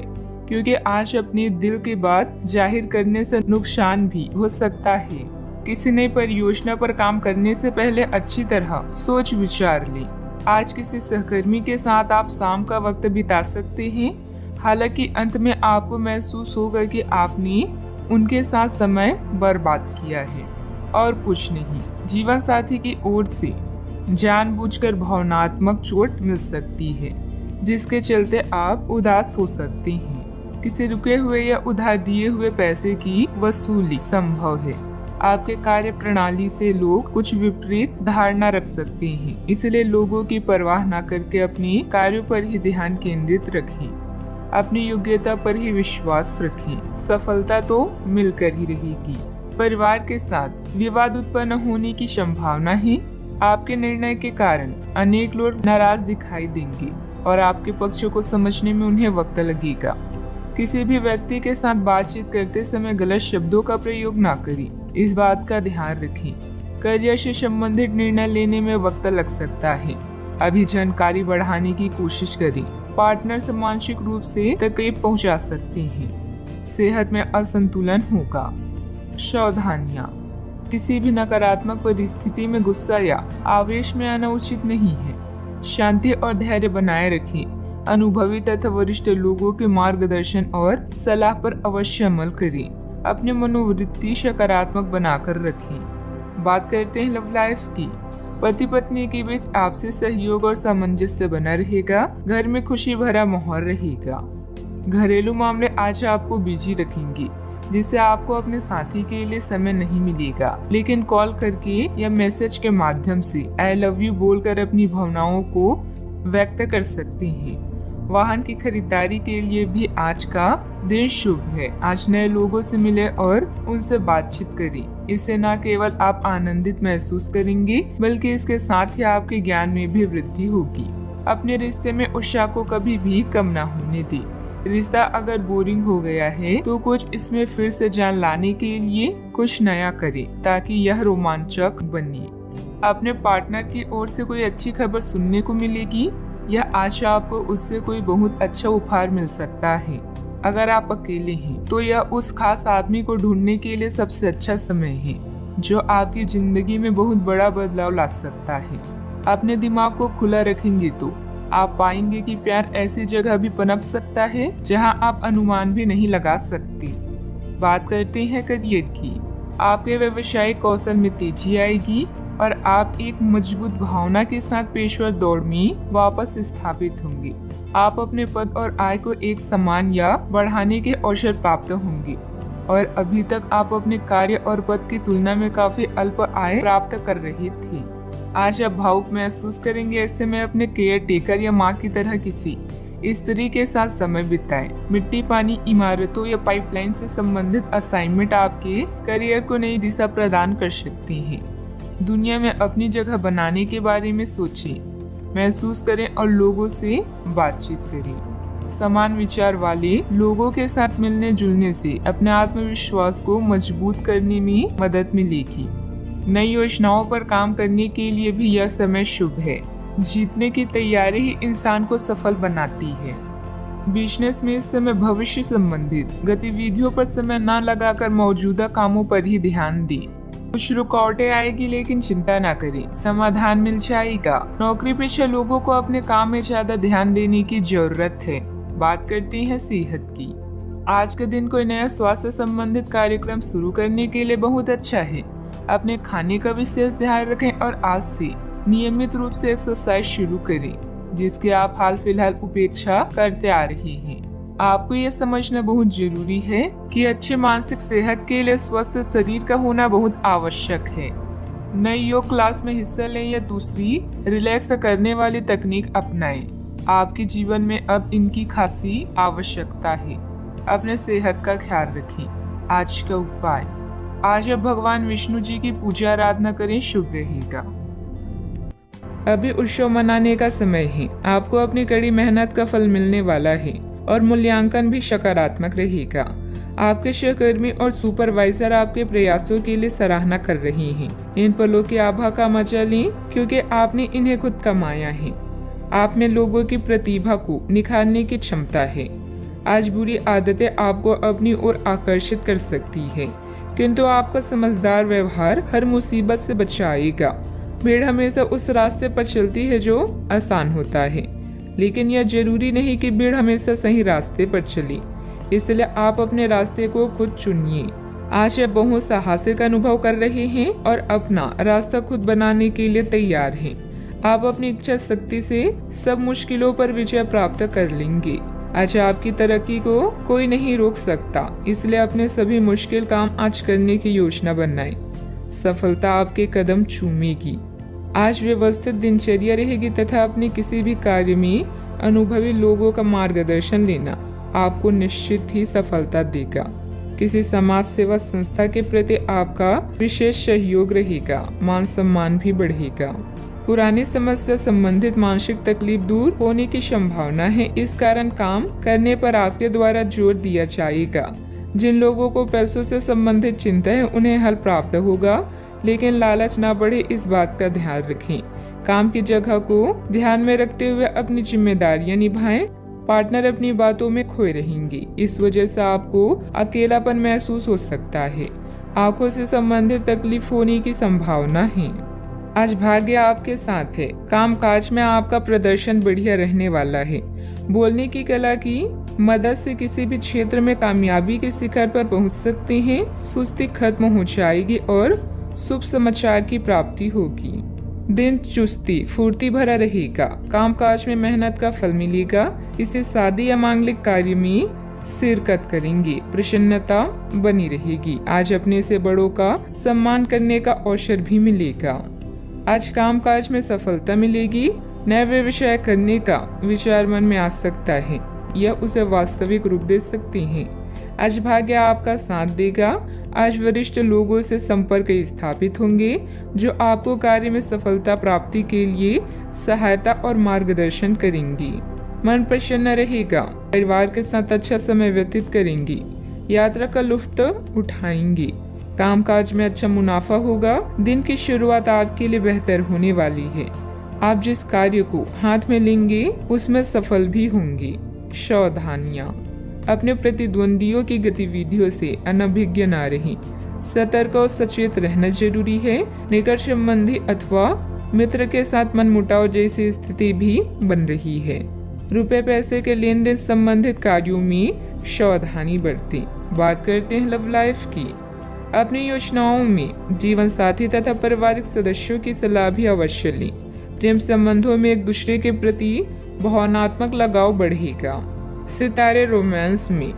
Speaker 1: क्योंकि आज अपने दिल की बात जाहिर करने से नुकसान भी हो सकता है। किसी नई परियोजना पर काम करने से पहले अच्छी तरह सोच विचार लें। आज किसी सहकर्मी के साथ आप शाम का वक्त बिता सकते हैं। हालांकि अंत में आपको महसूस होगा कि आपने उनके साथ समय बर्बाद किया है और कुछ नहीं। जीवन साथी की ओर से जानबूझकर भावनात्मक चोट मिल सकती है, जिसके चलते आप उदास हो सकते हैं। किसी रुके हुए या उधार दिए हुए पैसे की वसूली संभव है। आपके कार्य प्रणाली से लोग कुछ विपरीत धारणा रख सकते हैं, इसलिए लोगों की परवाह न करके अपने कार्यों पर ही ध्यान केंद्रित रखें। अपनी योग्यता पर ही विश्वास रखें। सफलता तो मिलकर ही रहेगी, परिवार के साथ विवाद उत्पन्न होने की संभावना है। आपके निर्णय के कारण अनेक लोग नाराज दिखाई देंगे और आपके पक्षों को समझने में उन्हें वक्त लगेगा। किसी भी व्यक्ति के साथ बातचीत करते समय गलत शब्दों का प्रयोग ना करें, इस बात का ध्यान रखें। करियर से संबंधित निर्णय लेने में वक्त लग सकता है। अभी जानकारी बढ़ाने की कोशिश करें। पार्टनर से मानसिक रूप से तकलीफ पहुंचा सकते हैं। सेहत में असंतुलन होगा। सावधानियां, किसी भी नकारात्मक परिस्थिति में गुस्सा या आवेश में आना उचित नहीं है। शांति और धैर्य बनाए रखें। अनुभवी तथा वरिष्ठ लोगों के मार्गदर्शन और सलाह पर अवश्य अमल करें। अपनी मनोवृत्ति सकारात्मक बनाकर रखें। बात करते हैं लव लाइफ की। पति पत्नी के बीच आपसी सहयोग और सामंजस्य बना रहेगा। घर में खुशी भरा माहौल रहेगा। घरेलू मामले आज आपको बिजी रखेंगे, जिससे आपको अपने साथी के लिए समय नहीं मिलेगा, लेकिन कॉल करके या मैसेज के माध्यम से आई लव यू बोलकर अपनी भावनाओं को व्यक्त कर सकते हैं। वाहन की खरीदारी के लिए भी आज का दिन शुभ है। आज नए लोगों से मिले और उनसे बातचीत करें। इससे न केवल आप आनंदित महसूस करेंगे, बल्कि इसके साथ ही आपके ज्ञान में भी वृद्धि होगी। अपने रिश्ते में उत्साह को कभी भी कम न होने दें। रिश्ता अगर बोरिंग हो गया है तो कुछ इसमें फिर से जान लाने के लिए कुछ नया करें, ताकि यह रोमांचक बने। अपने पार्टनर की ओर से कोई अच्छी खबर सुनने को मिलेगी या आज आपको उससे कोई बहुत अच्छा उपहार मिल सकता है। अगर आप अकेले हैं तो यह उस खास आदमी को ढूंढने के लिए सबसे अच्छा समय है, जो आपकी जिंदगी में बहुत बड़ा बदलाव ला सकता है। अपने दिमाग को खुला रखेंगे तो आप पाएंगे कि प्यार ऐसी जगह भी पनप सकता है जहां आप अनुमान भी नहीं लगा सकते। बात करते हैं करियर की। आपके व्यवसायिक कौशल में तेजी आएगी और आप एक मजबूत भावना के साथ पेशेवर दौड़ में वापस स्थापित होंगे। आप अपने पद और आय को एक समान या बढ़ाने के अवसर प्राप्त होंगे और अभी तक आप अपने कार्य और पद की तुलना में काफी अल्प आय प्राप्त कर रहे थे। आज आप भावुक महसूस करेंगे। ऐसे में अपने केयर टेकर या माँ की तरह किसी स्त्री के साथ समय बिताएं। मिट्टी, पानी, इमारतों या पाइपलाइन से संबंधित असाइनमेंट आपके करियर को नई दिशा प्रदान कर सकती हैं। दुनिया में अपनी जगह बनाने के बारे में सोचें, महसूस करें और लोगों से बातचीत करें। समान विचार वाले लोगों के साथ मिलने जुलने से अपने आत्मविश्वास को मजबूत करने में मदद मिलेगी। नई योजनाओं पर काम करने के लिए भी यह समय शुभ है। जीतने की तैयारी ही इंसान को सफल बनाती है। बिजनेस में इस समय भविष्य संबंधित गतिविधियों पर समय न लगाकर मौजूदा कामों पर ही ध्यान दें। कुछ रुकावटें आएगी, लेकिन चिंता न करें, समाधान मिल जाएगा। नौकरी पेशा लोगों को अपने काम में ज्यादा ध्यान देने की जरूरत है। बात करते हैं सेहत की। आज के दिन कोई नया स्वास्थ्य संबंधित कार्यक्रम शुरू करने के लिए बहुत अच्छा है। अपने खाने का विशेष ध्यान रखें और आज से नियमित रूप से एक्सरसाइज शुरू करें, जिसकी आप हाल फिलहाल उपेक्षा करते आ रहे हैं। आपको यह समझना बहुत जरूरी है कि अच्छे मानसिक सेहत के लिए स्वस्थ शरीर का होना बहुत आवश्यक है। नई योग क्लास में हिस्सा लें या दूसरी रिलैक्स करने वाली तकनीक अपनाएं। आपके जीवन में अब इनकी खासी आवश्यकता है। अपने सेहत का ख्याल रखें। आज का उपाय, आज आप भगवान विष्णु जी की पूजा आराधना करें, शुभ रहेगा। अभी उत्सव मनाने का समय है। आपको अपनी कड़ी मेहनत का फल मिलने वाला है और मूल्यांकन भी सकारात्मक रहेगा। आपके सहकर्मी और सुपरवाइजर आपके प्रयासों के लिए सराहना कर रहे हैं। इन पलों की आभा का मजा लें, क्योंकि आपने इन्हें खुद कमाया है। आप में लोगों की प्रतिभा को निखारने की क्षमता है। आज बुरी आदतें आपको अपनी ओर आकर्षित कर सकती है, किंतु आपका समझदार व्यवहार हर मुसीबत से बचाएगा। भीड़ हमेशा उस रास्ते पर चलती है जो आसान होता है, लेकिन यह जरूरी नहीं कि भीड़ हमेशा सही रास्ते पर चले। इसलिए आप अपने रास्ते को खुद चुनिए। आज आप बहुत साहसिक अनुभव कर रहे हैं और अपना रास्ता खुद बनाने के लिए तैयार हैं। आप अपनी इच्छा शक्ति से सब मुश्किलों पर विजय प्राप्त कर लेंगे। आज आपकी तरक्की को कोई नहीं रोक सकता, इसलिए अपने सभी मुश्किल काम आज करने की योजना बनाएं। सफलता आपके कदम चूमेगी। आज व्यवस्थित दिनचर्या रहेगी तथा अपने किसी भी कार्य में अनुभवी लोगों का मार्गदर्शन लेना आपको निश्चित ही सफलता देगा। किसी समाज सेवा संस्था के प्रति आपका विशेष सहयोग रहेगा। मान सम्मान भी बढ़ेगा। पुरानी समस्या संबंधित मानसिक तकलीफ दूर होने की संभावना है। इस कारण काम करने पर आपके द्वारा जोर दिया जाएगा। जिन लोगों को पैसों से संबंधित चिंता है उन्हें हल प्राप्त होगा, लेकिन लालच ना बढ़े इस बात का ध्यान रखें। काम की जगह को ध्यान में रखते हुए अपनी जिम्मेदारियां निभाएं। पार्टनर अपनी बातों में खोए रहेंगे, इस वजह से आपको अकेलापन महसूस हो सकता है। आंखों से संबंधित तकलीफ होने की संभावना है। आज भाग्य आपके साथ है। काम काज में आपका प्रदर्शन बढ़िया रहने वाला है। बोलने की कला की मदद से किसी भी क्षेत्र में कामयाबी के शिखर पर पहुंच सकते हैं। सुस्ती खत्म हो जाएगी और शुभ समाचार की प्राप्ति होगी। दिन चुस्ती फुर्ती भरा रहेगा। कामकाज में मेहनत का फल मिलेगा। किसी शादी या मांगलिक कार्य में शिरकत करेंगे। प्रसन्नता बनी रहेगी। आज अपने से बड़ों का सम्मान करने का अवसर भी मिलेगा। आज कामकाज में सफलता मिलेगी। नए व्यवसाय करने का विचार मन में आ सकता है। यह उसे वास्तविक रूप दे सकते हैं। आज भाग्य आपका साथ देगा। आज वरिष्ठ लोगों से संपर्क स्थापित होंगे जो आपको कार्य में सफलता प्राप्ति के लिए सहायता और मार्गदर्शन करेंगी। मन प्रसन्न रहेगा। परिवार के साथ अच्छा समय व्यतीत करेंगी। यात्रा का लुत्फ उठाएंगी। कामकाज में अच्छा मुनाफा होगा। दिन की शुरुआत आपके लिए बेहतर होने वाली है। आप जिस कार्य को हाथ में लेंगे उसमें सफल भी होंगे। सावधानियां, अपने प्रतिद्वंदियों की गतिविधियों से अनभिज्ञ न रहें। सतर्क और सचेत रहना जरूरी है। निकट संबंधी अथवा मित्र के साथ मनमुटाव जैसी स्थिति भी बन रही है। रुपए पैसे के लेन देन संबंधित कार्यों में सावधानी बरतें। बात करते हैं लव लाइफ की। अपनी योजनाओं में जीवन साथी तथा पारिवारिक सदस्यों की सलाह भी अवश्य लें। प्रेम संबंधों में एक दूसरे के प्रति भावनात्मक लगाव बढ़ेगा। सितारे रोमांस में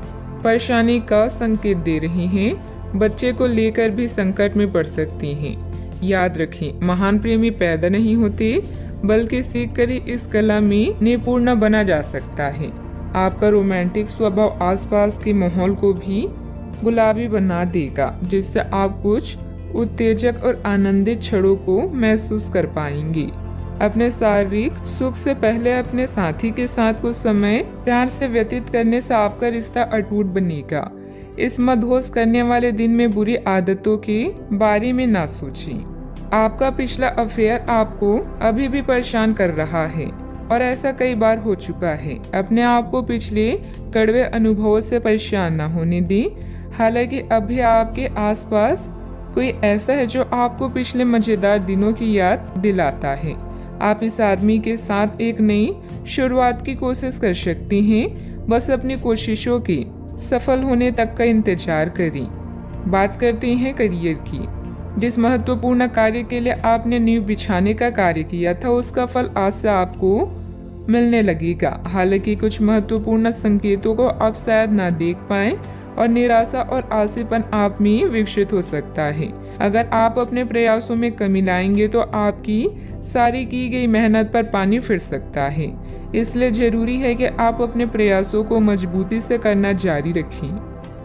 Speaker 1: परेशानी का संकेत दे रहे हैं। बच्चे को लेकर भी संकट में पड़ सकते हैं। याद रखें, महान प्रेमी पैदा नहीं होते बल्कि सीख कर ही इस कला में निपुण बना जा सकता है। आपका रोमांटिक स्वभाव आसपास के माहौल को भी गुलाबी बना देगा, जिससे आप कुछ उत्तेजक और आनंदित क्षणों को महसूस कर पाएंगे। अपने शारीरिक सुख से पहले अपने साथी के साथ कुछ समय प्यार से व्यतीत करने से आपका रिश्ता अटूट बनेगा। इस मदहोश करने वाले दिन में बुरी आदतों के बारे में ना सोचें। आपका पिछला अफेयर आपको अभी भी परेशान कर रहा है और ऐसा कई बार हो चुका है। अपने आप को पिछले कड़वे अनुभवों से परेशान न होने दें। हालांकि अभी आपके आसपास कोई ऐसा है जो आपको पिछले मजेदार दिनों की याद दिलाता है। आप इस आदमी के साथ एक नई शुरुआत की कोशिश कर सकती हैं। बस अपनी कोशिशों के सफल होने तक का इंतजार करें। बात करते हैं करियर की। जिस महत्वपूर्ण कार्य के लिए आपने नींव बिछाने का कार्य किया था उसका फल आज से आपको मिलने लगेगा। हालांकि कुछ महत्वपूर्ण संकेतों को आप शायद ना देख पाएं और निराशा और आलसीपन आप में विकसित हो सकता है। अगर आप अपने प्रयासों में कमी लाएंगे तो आपकी सारी की गई मेहनत पर पानी फिर सकता है। इसलिए जरूरी है कि आप अपने प्रयासों को मजबूती से करना जारी रखें।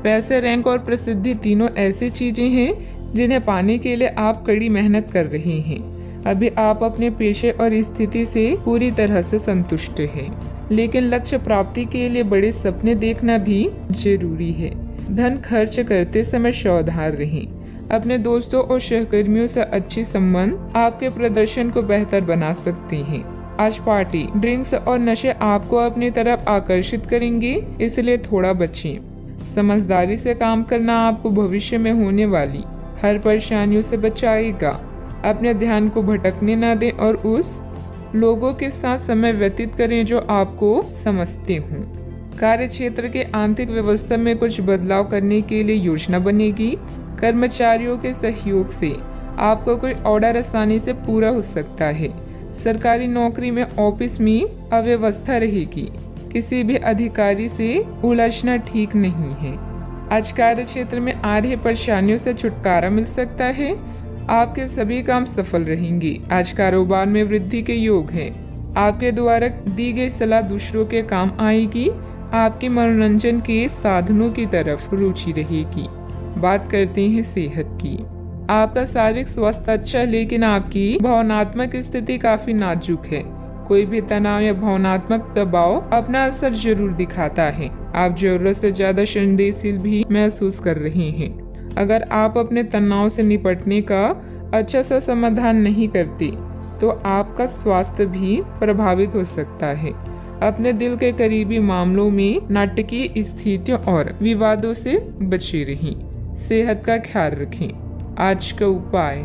Speaker 1: पैसे, रैंक और प्रसिद्धि तीनों ऐसी चीजें हैं जिन्हें पाने के लिए आप कड़ी मेहनत कर रहे हैं। अभी आप अपने पेशे और स्थिति से पूरी तरह से संतुष्ट हैं, लेकिन लक्ष्य प्राप्ति के लिए बड़े सपने देखना भी जरूरी है। धन खर्च करते समय सावधान रहें। अपने दोस्तों और सहकर्मियों से अच्छी संबंध आपके प्रदर्शन को बेहतर बना सकते हैं। आज पार्टी, ड्रिंक्स और नशे आपको अपनी तरफ आकर्षित करेंगे, इसलिए थोड़ा बचें। समझदारी से काम करना आपको भविष्य में होने वाली हर परेशानियों से बचाएगा। अपने ध्यान को भटकने न दें और उस लोगों के साथ समय व्यतीत करें जो आपको समझते हों। कार्य क्षेत्र के आंतरिक व्यवस्था में कुछ बदलाव करने के लिए योजना बनेगी। कर्मचारियों के सहयोग से आपको कोई ऑर्डर आसानी से पूरा हो सकता है। सरकारी नौकरी में ऑफिस में अव्यवस्था रहेगी। किसी भी अधिकारी से उलझना ठीक नहीं है। आज कार्य क्षेत्र में आ रही परेशानियों से छुटकारा मिल सकता है। आपके सभी काम सफल रहेंगे। आज कारोबार में वृद्धि के योग है। आपके द्वारा दी गई सलाह दूसरों के काम आएगी। आपके मनोरंजन के साधनों की तरफ रुचि रहेगी। बात करते हैं सेहत की। आपका शारीरिक स्वास्थ्य अच्छा, लेकिन आपकी भावनात्मक स्थिति काफी नाजुक है। कोई भी तनाव या भावनात्मक दबाव अपना असर जरूर दिखाता है। आप जरूरत से ज्यादा संवेदनशील भी महसूस कर रहे हैं। अगर आप अपने तनाव से निपटने का अच्छा सा समाधान नहीं करते तो आपका स्वास्थ्य भी प्रभावित हो सकता है। अपने दिल के करीबी मामलों में नाटकीय स्थितियों और विवादों से बचे रहें। सेहत का ख्याल रखें। आज का उपाय,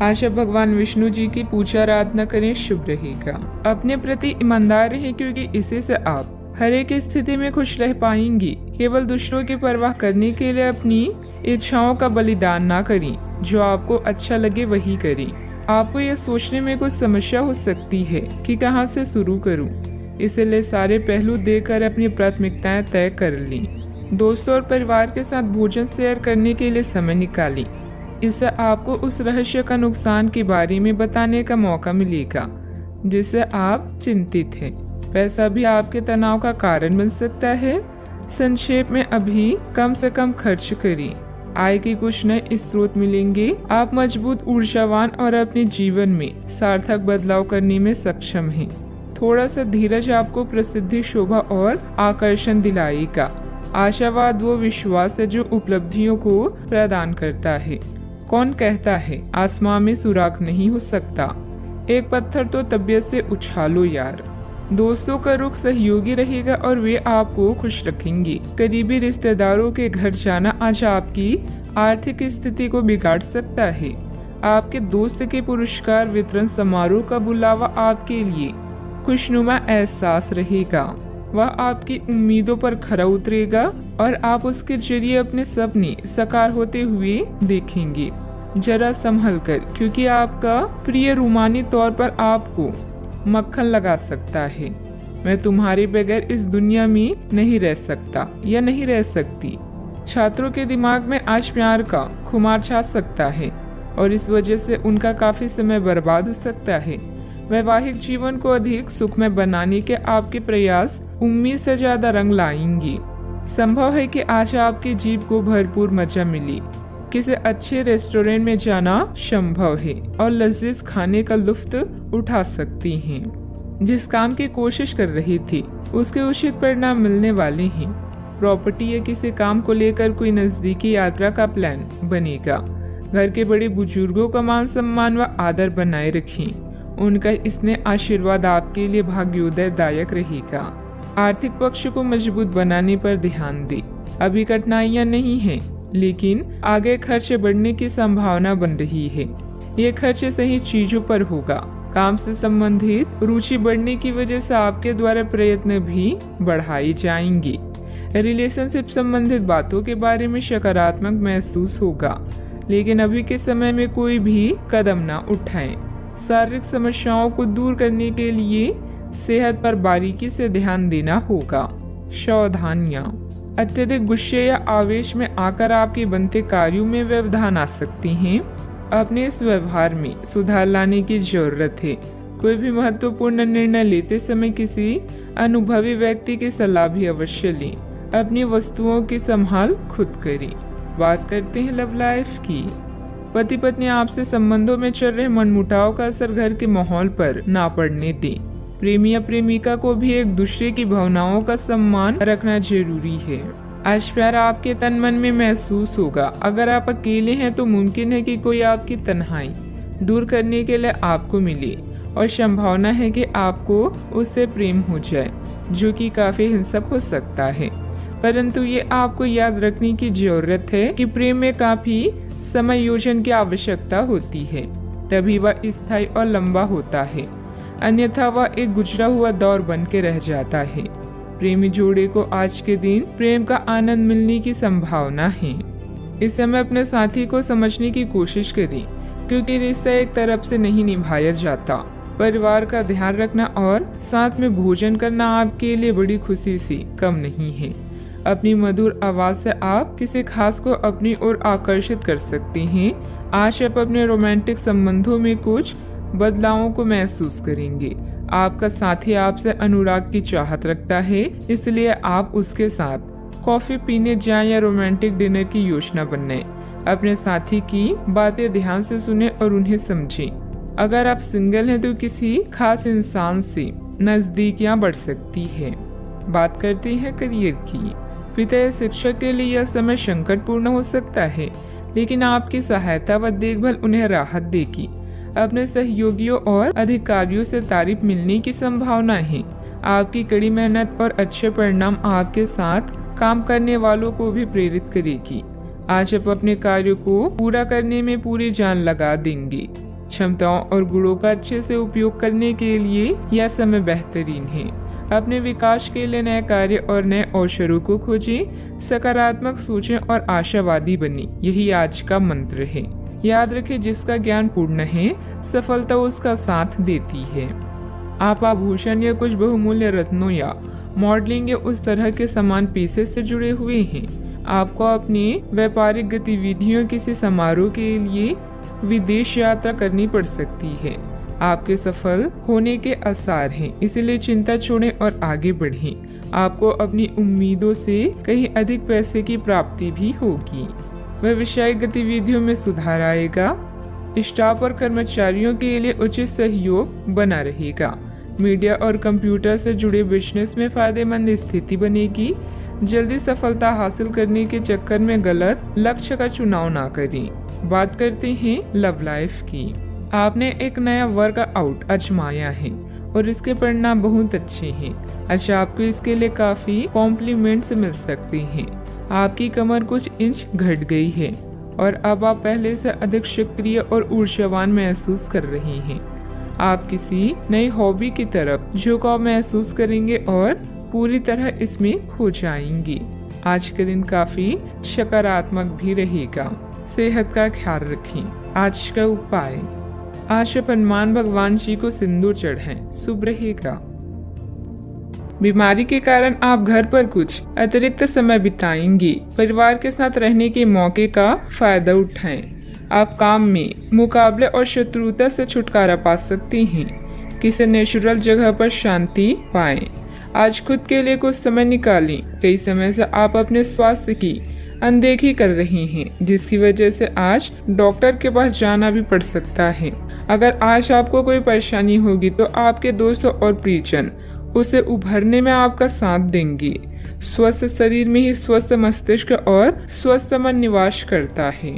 Speaker 1: आशा भगवान विष्णु जी की पूजा आराधना करें, शुभ रहेगा। अपने प्रति ईमानदार रहें, क्योंकि इसी से आप हर एक स्थिति में खुश रह पाएंगी। केवल दूसरों की परवाह करने के लिए अपनी इच्छाओं का बलिदान ना करें। जो आपको अच्छा लगे वही करें। आपको यह सोचने में कुछ समस्या हो सकती है कि कहां से शुरू करूं, इसलिए सारे पहलू देखकर अपनी प्राथमिकताएं तय कर लें। दोस्तों और परिवार के साथ भोजन शेयर करने के लिए समय निकालें। इससे आपको उस रहस्य का नुकसान के बारे में बताने का मौका मिलेगा जिससे आप चिंतित हैं। पैसा भी आपके तनाव का कारण बन सकता है। संक्षेप में अभी कम से कम खर्च करें। आय के कुछ नए स्रोत मिलेंगे। आप मजबूत, ऊर्जावान और अपने जीवन में सार्थक बदलाव करने में सक्षम हैं। थोड़ा सा धीरज आपको प्रसिद्धि, शोभा और आकर्षण दिलाएगा। आशावाद वो विश्वास है जो उपलब्धियों को प्रदान करता है। कौन कहता है आसमां में सुराख नहीं हो सकता? एक पत्थर तो तबीयत से उछालो यार। दोस्तों का रुख सहयोगी रहेगा और वे आपको खुश रखेंगे। करीबी रिश्तेदारों के घर जाना आज आपकी आर्थिक स्थिति को बिगाड़ सकता है। आपके दोस्त के पुरस्कार वितरण समारोह का बुलावा आपके लिए खुशनुमा एहसास रहेगा। वह आपकी उम्मीदों पर खरा उतरेगा और आप उसके जरिए अपने सपने साकार होते हुए देखेंगे। जरा संभल कर, क्योंकि आपका प्रिय रूमानी तौर पर आपको मक्खन लगा सकता है। मैं तुम्हारे बगैर इस दुनिया में नहीं रह सकता या नहीं रह सकती। छात्रों के दिमाग में आज प्यार का खुमार छा सकता है और इस वजह से उनका काफी समय बर्बाद हो सकता है। वैवाहिक जीवन को अधिक सुखमय बनाने के आपके प्रयास उम्मीद से ज्यादा रंग लाएंगे। संभव है कि आज आपकी जीभ को भरपूर मजा मिले। किसी अच्छे रेस्टोरेंट में जाना संभव है और लजीज खाने का लुत्फ उठा सकती हैं। जिस काम की कोशिश कर रही थी उसके उचित परिणाम मिलने वाले हैं। प्रॉपर्टी या किसी काम को लेकर कोई नजदीकी यात्रा का प्लान बनेगा। घर के बड़े बुजुर्गों का मान सम्मान व आदर बनाए रखें। उनका स्नेह आशीर्वाद आपके लिए भाग्योदयदायक रहेगा। आर्थिक पक्ष को मजबूत बनाने पर ध्यान दें। अभी कठिनाइयां नहीं हैं, लेकिन आगे खर्चे बढ़ने की संभावना बन रही है। ये खर्चे सही चीजों पर होगा। काम से संबंधित रुचि बढ़ने की वजह से आपके द्वारा प्रयत्न भी बढ़ाए जाएंगे। रिलेशनशिप संबंधित बातों के बारे में सकारात्मक महसूस होगा, लेकिन अभी के समय में कोई भी कदम न उठाएं। शारीरिक समस्याओं को दूर करने के लिए सेहत पर बारीकी से ध्यान देना होगा। सावधानियां, अत्यधिक गुस्से या आवेश में आकर आपके बनते कार्यों में व्यवधान आ सकती हैं। अपने इस व्यवहार में सुधार लाने की जरूरत है। कोई भी महत्वपूर्ण निर्णय लेते समय किसी अनुभवी व्यक्ति की सलाह भी अवश्य लें। अपनी वस्तुओं की संभाल खुद करें। बात करते हैं लव लाइफ की। पति पत्नी आपसे संबंधों में चल रहे मनमुटाव का असर घर के माहौल पर ना पड़ने दें। प्रेमी या प्रेमिका को भी एक दूसरे की भावनाओं का सम्मान रखना जरूरी है। आज प्यार आपके तन मन में महसूस होगा। अगर आप अकेले हैं तो मुमकिन है कि कोई आपकी तन्हाई दूर करने के लिए आपको मिले और संभावना है कि आपको उससे प्रेम हो जाए, जो कि काफी हिंसक हो सकता है। परंतु ये आपको याद रखने की जरूरत है कि प्रेम में काफी समायोजन की आवश्यकता होती है, तभी वह स्थायी और लंबा होता है। अन्यथा वह एक गुजरा हुआ दौर बन के रह जाता है। प्रेमी जोड़े को आज के दिन प्रेम का आनंद मिलने की संभावना है। इस समय अपने साथी को समझने की कोशिश करें, क्योंकि रिश्ता एक तरफ से नहीं निभाया जाता। परिवार का ध्यान रखना और साथ में भोजन करना आपके लिए बड़ी खुशी से कम नहीं है। अपनी मधुर आवाज से आप किसी खास को अपनी ओर आकर्षित कर सकते हैं। आज आप अपने रोमांटिक संबंधों में कुछ बदलावों को महसूस करेंगे। आपका साथी आपसे अनुराग की चाहत रखता है, इसलिए आप उसके साथ कॉफी पीने जाएं या रोमांटिक डिनर की योजना बनाएं। अपने साथी की बातें ध्यान से सुने और उन्हें समझें। अगर आप सिंगल हैं तो किसी खास इंसान से नजदीकियां बढ़ सकती है। बात करते हैं करियर की। पिता या शिक्षक के लिए यह समय संकटपूर्ण हो सकता है, लेकिन आपकी सहायता व देखभाल उन्हें राहत देगी। अपने सहयोगियों और अधिकारियों से तारीफ मिलने की संभावना है। आपकी कड़ी मेहनत और अच्छे परिणाम आपके साथ काम करने वालों को भी प्रेरित करेगी। आज आप अपने कार्यों को पूरा करने में पूरी जान लगा देंगे। क्षमताओं और गुणों का अच्छे से उपयोग करने के लिए यह समय बेहतरीन है। अपने विकास के लिए नए कार्य और नए अवसरों को खोजें, सकारात्मक सोचें और आशावादी बने। यही आज का मंत्र है। याद रखें, जिसका ज्ञान पूर्ण है, सफलता उसका साथ देती है। आप आभूषण या कुछ बहुमूल्य रत्नों या मॉडलिंग या उस तरह के सामान पेशे से जुड़े हुए हैं। आपको अपनी व्यापारिक गतिविधियों किसी समारोह के लिए विदेश यात्रा करनी पड़ सकती है। आपके सफल होने के आसार हैं, इसलिए चिंता छोड़ें और आगे बढ़ें। आपको अपनी उम्मीदों से कहीं अधिक पैसे की प्राप्ति भी होगी। व्यवसायिक गतिविधियों में सुधार आएगा। स्टाफ और कर्मचारियों के लिए उचित सहयोग बना रहेगा। मीडिया और कंप्यूटर से जुड़े बिजनेस में फायदेमंद स्थिति बनेगी। जल्दी सफलता हासिल करने के चक्कर में गलत लक्ष्य का चुनाव ना करें। बात करते हैं लव लाइफ की। आपने एक नया वर्कआउट आजमाया है और इसके परिणाम बहुत अच्छे हैं। अच्छा, आपको इसके लिए काफी कॉम्प्लीमेंट्स मिल सकते हैं। आपकी कमर कुछ इंच घट गई है और अब आप पहले से अधिक सक्रिय और ऊर्जावान महसूस कर रहे हैं। आप किसी नई हॉबी की तरफ झुकाव महसूस करेंगे और पूरी तरह इसमें खो जाएंगे। आज का दिन काफी सकारात्मक भी रहेगा। सेहत का ख्याल रखें। आज का उपाय, आज आप हनुमान भगवान जी को सिंदूर चढ़ाएं, शुभ रहेगा। बीमारी के कारण आप घर पर कुछ अतिरिक्त समय बिताएंगे। परिवार के साथ रहने के मौके का फायदा उठाएं। आप काम में मुकाबले और शत्रुता से छुटकारा पा सकते हैं। किसी नेचुरल जगह पर शांति पाएं। आज खुद के लिए कुछ समय निकालें। कई समय से आप अपने स्वास्थ्य की अनदेखी कर रहे हैं, जिसकी वजह से आज डॉक्टर के पास जाना भी पड़ सकता है। अगर आज आपको कोई परेशानी होगी तो आपके दोस्त और परिजन उसे उभरने में आपका साथ देंगे। स्वस्थ शरीर में ही स्वस्थ मस्तिष्क और स्वस्थ मन निवास करता है।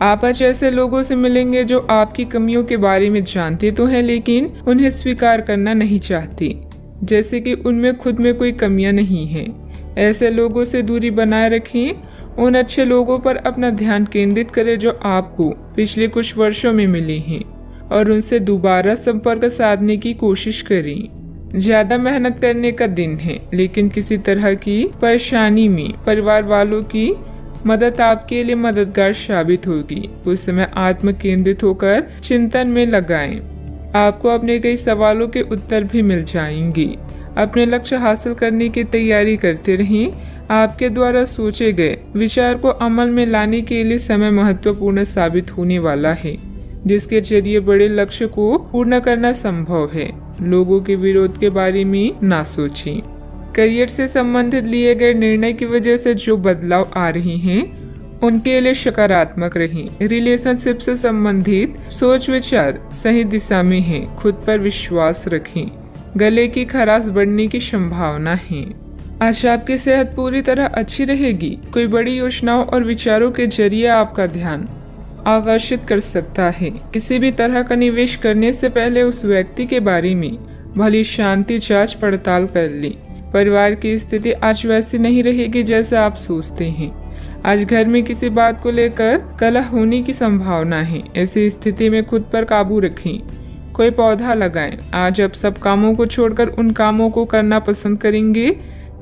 Speaker 1: आप आज ऐसे लोगों से मिलेंगे जो आपकी कमियों के बारे में जानते तो हैं, लेकिन उन्हें स्वीकार करना नहीं चाहते, जैसे कि उनमें खुद में कोई कमियां नहीं हैं। ऐसे लोगों से दूरी बनाए रखें। उन अच्छे लोगों पर अपना ध्यान केंद्रित करें जो आपको पिछले कुछ वर्षों में मिले हैं और उनसे दोबारा संपर्क साधने की कोशिश करें। ज्यादा मेहनत करने का दिन है, लेकिन किसी तरह की परेशानी में परिवार वालों की मदद आपके लिए मददगार साबित होगी। उस समय आत्म केंद्रित होकर चिंतन में लगाएं। आपको अपने कई सवालों के उत्तर भी मिल जाएंगे। अपने लक्ष्य हासिल करने की तैयारी करते रहें। आपके द्वारा सोचे गए विचार को अमल में लाने के लिए समय महत्वपूर्ण साबित होने वाला है, जिसके जरिए बड़े लक्ष्य को पूर्ण करना संभव है। लोगों के विरोध के बारे में ना सोचें। करियर से संबंधित लिए गए निर्णय की वजह से जो बदलाव आ रहे हैं उनके लिए सकारात्मक रहें। रिलेशनशिप से संबंधित सोच विचार सही दिशा में है। खुद पर विश्वास रखें। गले की खराश बढ़ने की संभावना है। आज आपकी सेहत पूरी तरह अच्छी रहेगी। कोई बड़ी योजनाओं और विचारों के जरिए आपका ध्यान आकर्षित कर सकता है। किसी भी तरह का निवेश करने से पहले उस व्यक्ति के बारे में भली शांति जांच पड़ताल कर लें। परिवार की स्थिति आज वैसी नहीं रहेगी जैसा आप सोचते हैं। आज घर में किसी बात को लेकर कलह होने की संभावना है। ऐसी स्थिति में खुद पर काबू रखें। कोई पौधा लगाएं। आज आप सब कामों को छोड़कर उन कामों को करना पसंद करेंगे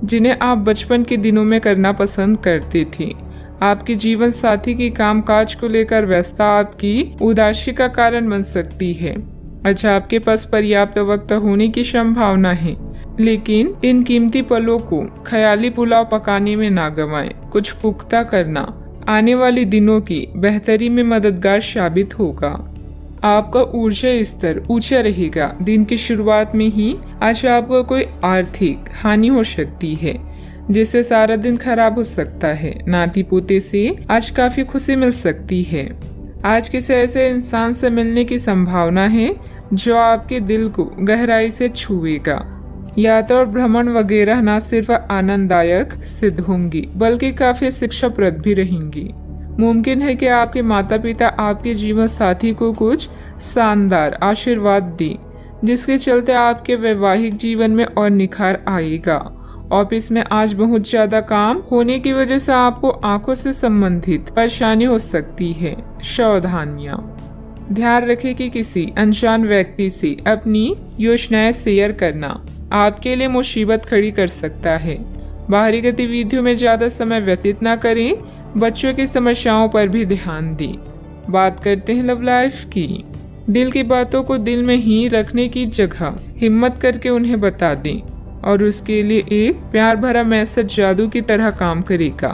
Speaker 1: जिन्हें आप बचपन के दिनों में करना पसंद करते थे। आपकी जीवन साथी की कामकाज को लेकर व्यस्तता आपकी उदासी का कारण बन सकती है। अच्छा, आपके पास पर्याप्त वक्त होने की संभावना है, लेकिन इन कीमती पलों को ख्याली पुलाव पकाने में ना गवाएं। कुछ पुख्ता करना आने वाले दिनों की बेहतरी में मददगार साबित होगा। आपका ऊर्जा स्तर ऊंचा रहेगा। दिन की शुरुआत में ही आज आपको कोई आर्थिक हानि हो सकती है, जिससे सारा दिन खराब हो सकता है। नाती पोते से आज काफी खुशी मिल सकती है। आज किसी ऐसे इंसान से मिलने की संभावना है जो आपके दिल को गहराई से छुएगा। यात्रा और भ्रमण वगैरह न सिर्फ आनंददायक सिद्ध होंगी बल्कि काफी शिक्षाप्रद भी रहेंगी। मुमकिन है कि आपके माता पिता आपके जीवन साथी को कुछ शानदार आशीर्वाद दें, जिसके चलते आपके वैवाहिक जीवन में और निखार आएगा। ऑफिस में आज बहुत ज्यादा काम होने की वजह से आपको आंखों से संबंधित परेशानी हो सकती है। सावधानियां, ध्यान रखें कि किसी अनजान व्यक्ति से अपनी योजनाएं शेयर करना आपके लिए मुसीबत खड़ी कर सकता है। बाहरी गतिविधियों में ज्यादा समय व्यतीत न करें। बच्चों की समस्याओं पर भी ध्यान दें। बात करते हैं लव लाइफ की। दिल की बातों को दिल में ही रखने की जगह हिम्मत करके उन्हें बता दें और उसके लिए एक प्यार भरा मैसेज जादू की तरह काम करेगा।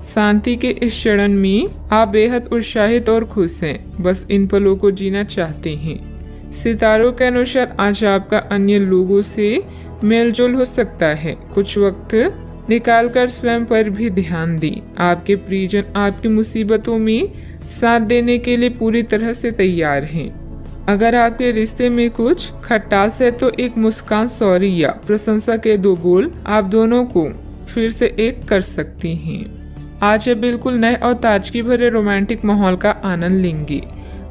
Speaker 1: शांति के इस क्षण में आप बेहद उत्साहित और खुश हैं, बस इन पलों को जीना चाहते हैं। सितारों के अनुसार आज आपका अन्य लोगों से मेलजोल हो सकता है। कुछ वक्त निकालकर स्वयं पर भी ध्यान दें। आपके प्रियजन आपकी मुसीबतों में साथ देने के लिए पूरी तरह से तैयार हैं। अगर आपके रिश्ते में कुछ खटास है तो एक मुस्कान, सॉरी या प्रशंसा के 2 बोल आप दोनों को फिर से एक कर सकती हैं। आज आप बिल्कुल नए और ताजगी भरे रोमांटिक माहौल का आनंद लेंगे।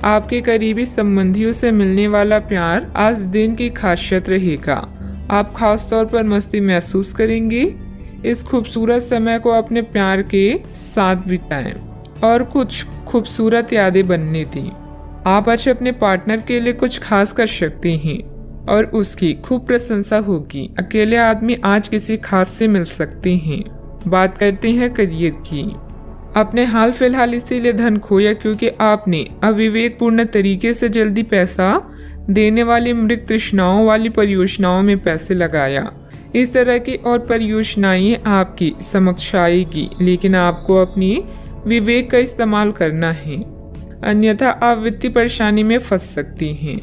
Speaker 1: आपके करीबी संबंधियों से मिलने वाला प्यार आज दिन की खासियत रहेगा। आप खास तौर पर मस्ती महसूस करेंगे। इस खूबसूरत समय को अपने प्यार के साथ बिताएं और कुछ खूबसूरत यादें बनने दें। आप आज अपने पार्टनर के लिए कुछ खास कर सकते हैं और उसकी खूब प्रशंसा होगी। अकेले आदमी आज किसी खास से मिल सकते हैं। बात करते हैं करियर की। आपने हाल फिलहाल इसीलिए धन खोया क्योंकि आपने अविवेकपूर्ण तरीके से जल्दी पैसा देने वाली मृग तृष्णाओं वाली परियोजनाओं में पैसे लगाया। इस तरह की और परियोजनाएं आपकी समक्ष आएगी, लेकिन आपको अपनी विवेक का इस्तेमाल करना है, अन्यथा आप वित्तीय परेशानी में फंस सकती हैं।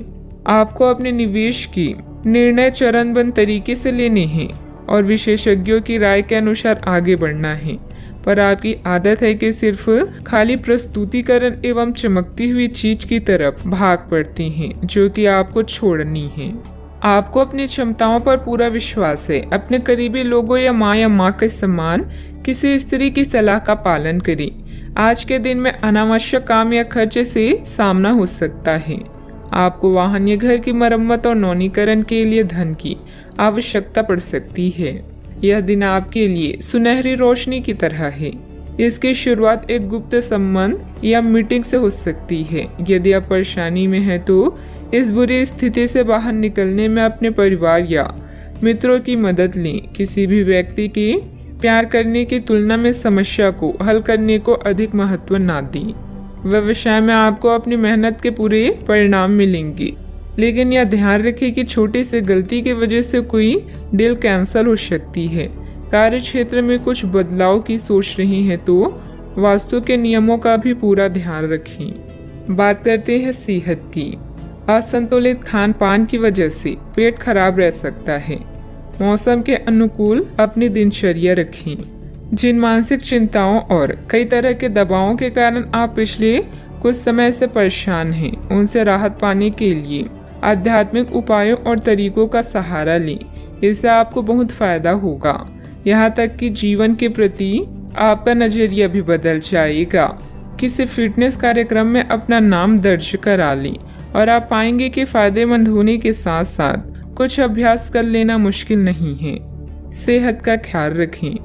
Speaker 1: आपको अपने निवेश की निर्णय चरणबद्ध तरीके से लेने हैं और विशेषज्ञों की राय के अनुसार आगे बढ़ना है, पर आपकी आदत है कि सिर्फ खाली प्रस्तुतिकरण एवं चमकती हुई चीज की तरफ भाग पड़ती हैं, जो कि आपको छोड़नी है। आपको अपनी क्षमताओं पर पूरा विश्वास है। अपने करीबी लोगों या माँ के समान किसी स्त्री की सलाह का पालन करें। आज के दिन में अनावश्यक काम या खर्चे से सामना हो सकता है। आपको वाहन या घर की मरम्मत और नवीनीकरण के लिए धन की आवश्यकता पड़ सकती है। यह दिन आपके लिए सुनहरी रोशनी की तरह है। इसकी शुरुआत एक गुप्त संबंध या मीटिंग से हो सकती है। यदि आप परेशानी में हैं तो इस बुरी स्थिति से बाहर निकलने में अपने परिवार या मित्रों की मदद लें। किसी भी व्यक्ति की प्यार करने की तुलना में समस्या को हल करने को अधिक महत्व ना दें। व्यवसाय में आपको अपनी मेहनत के पूरे परिणाम मिलेंगे, लेकिन यह ध्यान रखें कि छोटी सी गलती की वजह से कोई डील कैंसिल हो सकती है। कार्य क्षेत्र में कुछ बदलाव की सोच रही हैं तो वास्तु के नियमों का भी पूरा ध्यान रखें। बात करते हैं सेहत की। असंतुलित खान पान की वजह से पेट खराब रह सकता है। मौसम के अनुकूल अपनी दिनचर्या रखें। जिन मानसिक चिंताओं और कई तरह के दबावों के कारण आप पिछले कुछ समय से परेशान हैं, उनसे राहत पाने के लिए आध्यात्मिक उपायों और तरीकों का सहारा लें। इससे आपको बहुत फायदा होगा। यहाँ तक कि जीवन के प्रति आपका नजरिया भी बदल जाएगा। किसी फिटनेस कार्यक्रम में अपना नाम दर्ज करा लें और आप पाएंगे कि फायदेमंद होने के साथ साथ कुछ अभ्यास कर लेना मुश्किल नहीं है। सेहत का ख्याल रखें।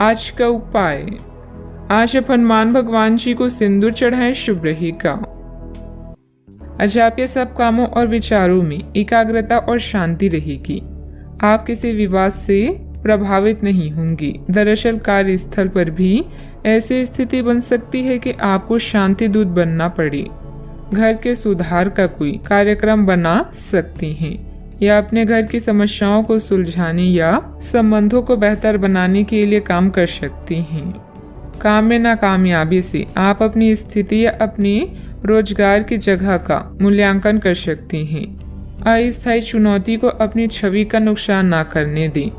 Speaker 1: आज का उपाय, आज आप हनुमान भगवान जी को सिंदूर चढ़ाएं, शुभ रहेगा। आज आपके सब कामों और विचारों में एकाग्रता और शांति रहेगी। आप किसी विवाद से प्रभावित नहीं होंगी। दरअसल कार्यस्थल पर भी ऐसी स्थिति बन सकती है कि आपको शांति दूत बनना पड़े। घर के सुधार का कोई कार्यक्रम बना सकती हैं या अपने घर की समस्याओं को सुलझाने या संबंधों को बेहतर बनाने के लिए काम कर सकती हैं। काम में नाकामयाबी से आप अपनी स्थिति या अपने रोजगार की जगह का मूल्यांकन कर सकते हैं। अस्थायी चुनौती को अपनी छवि का नुकसान ना करने दें।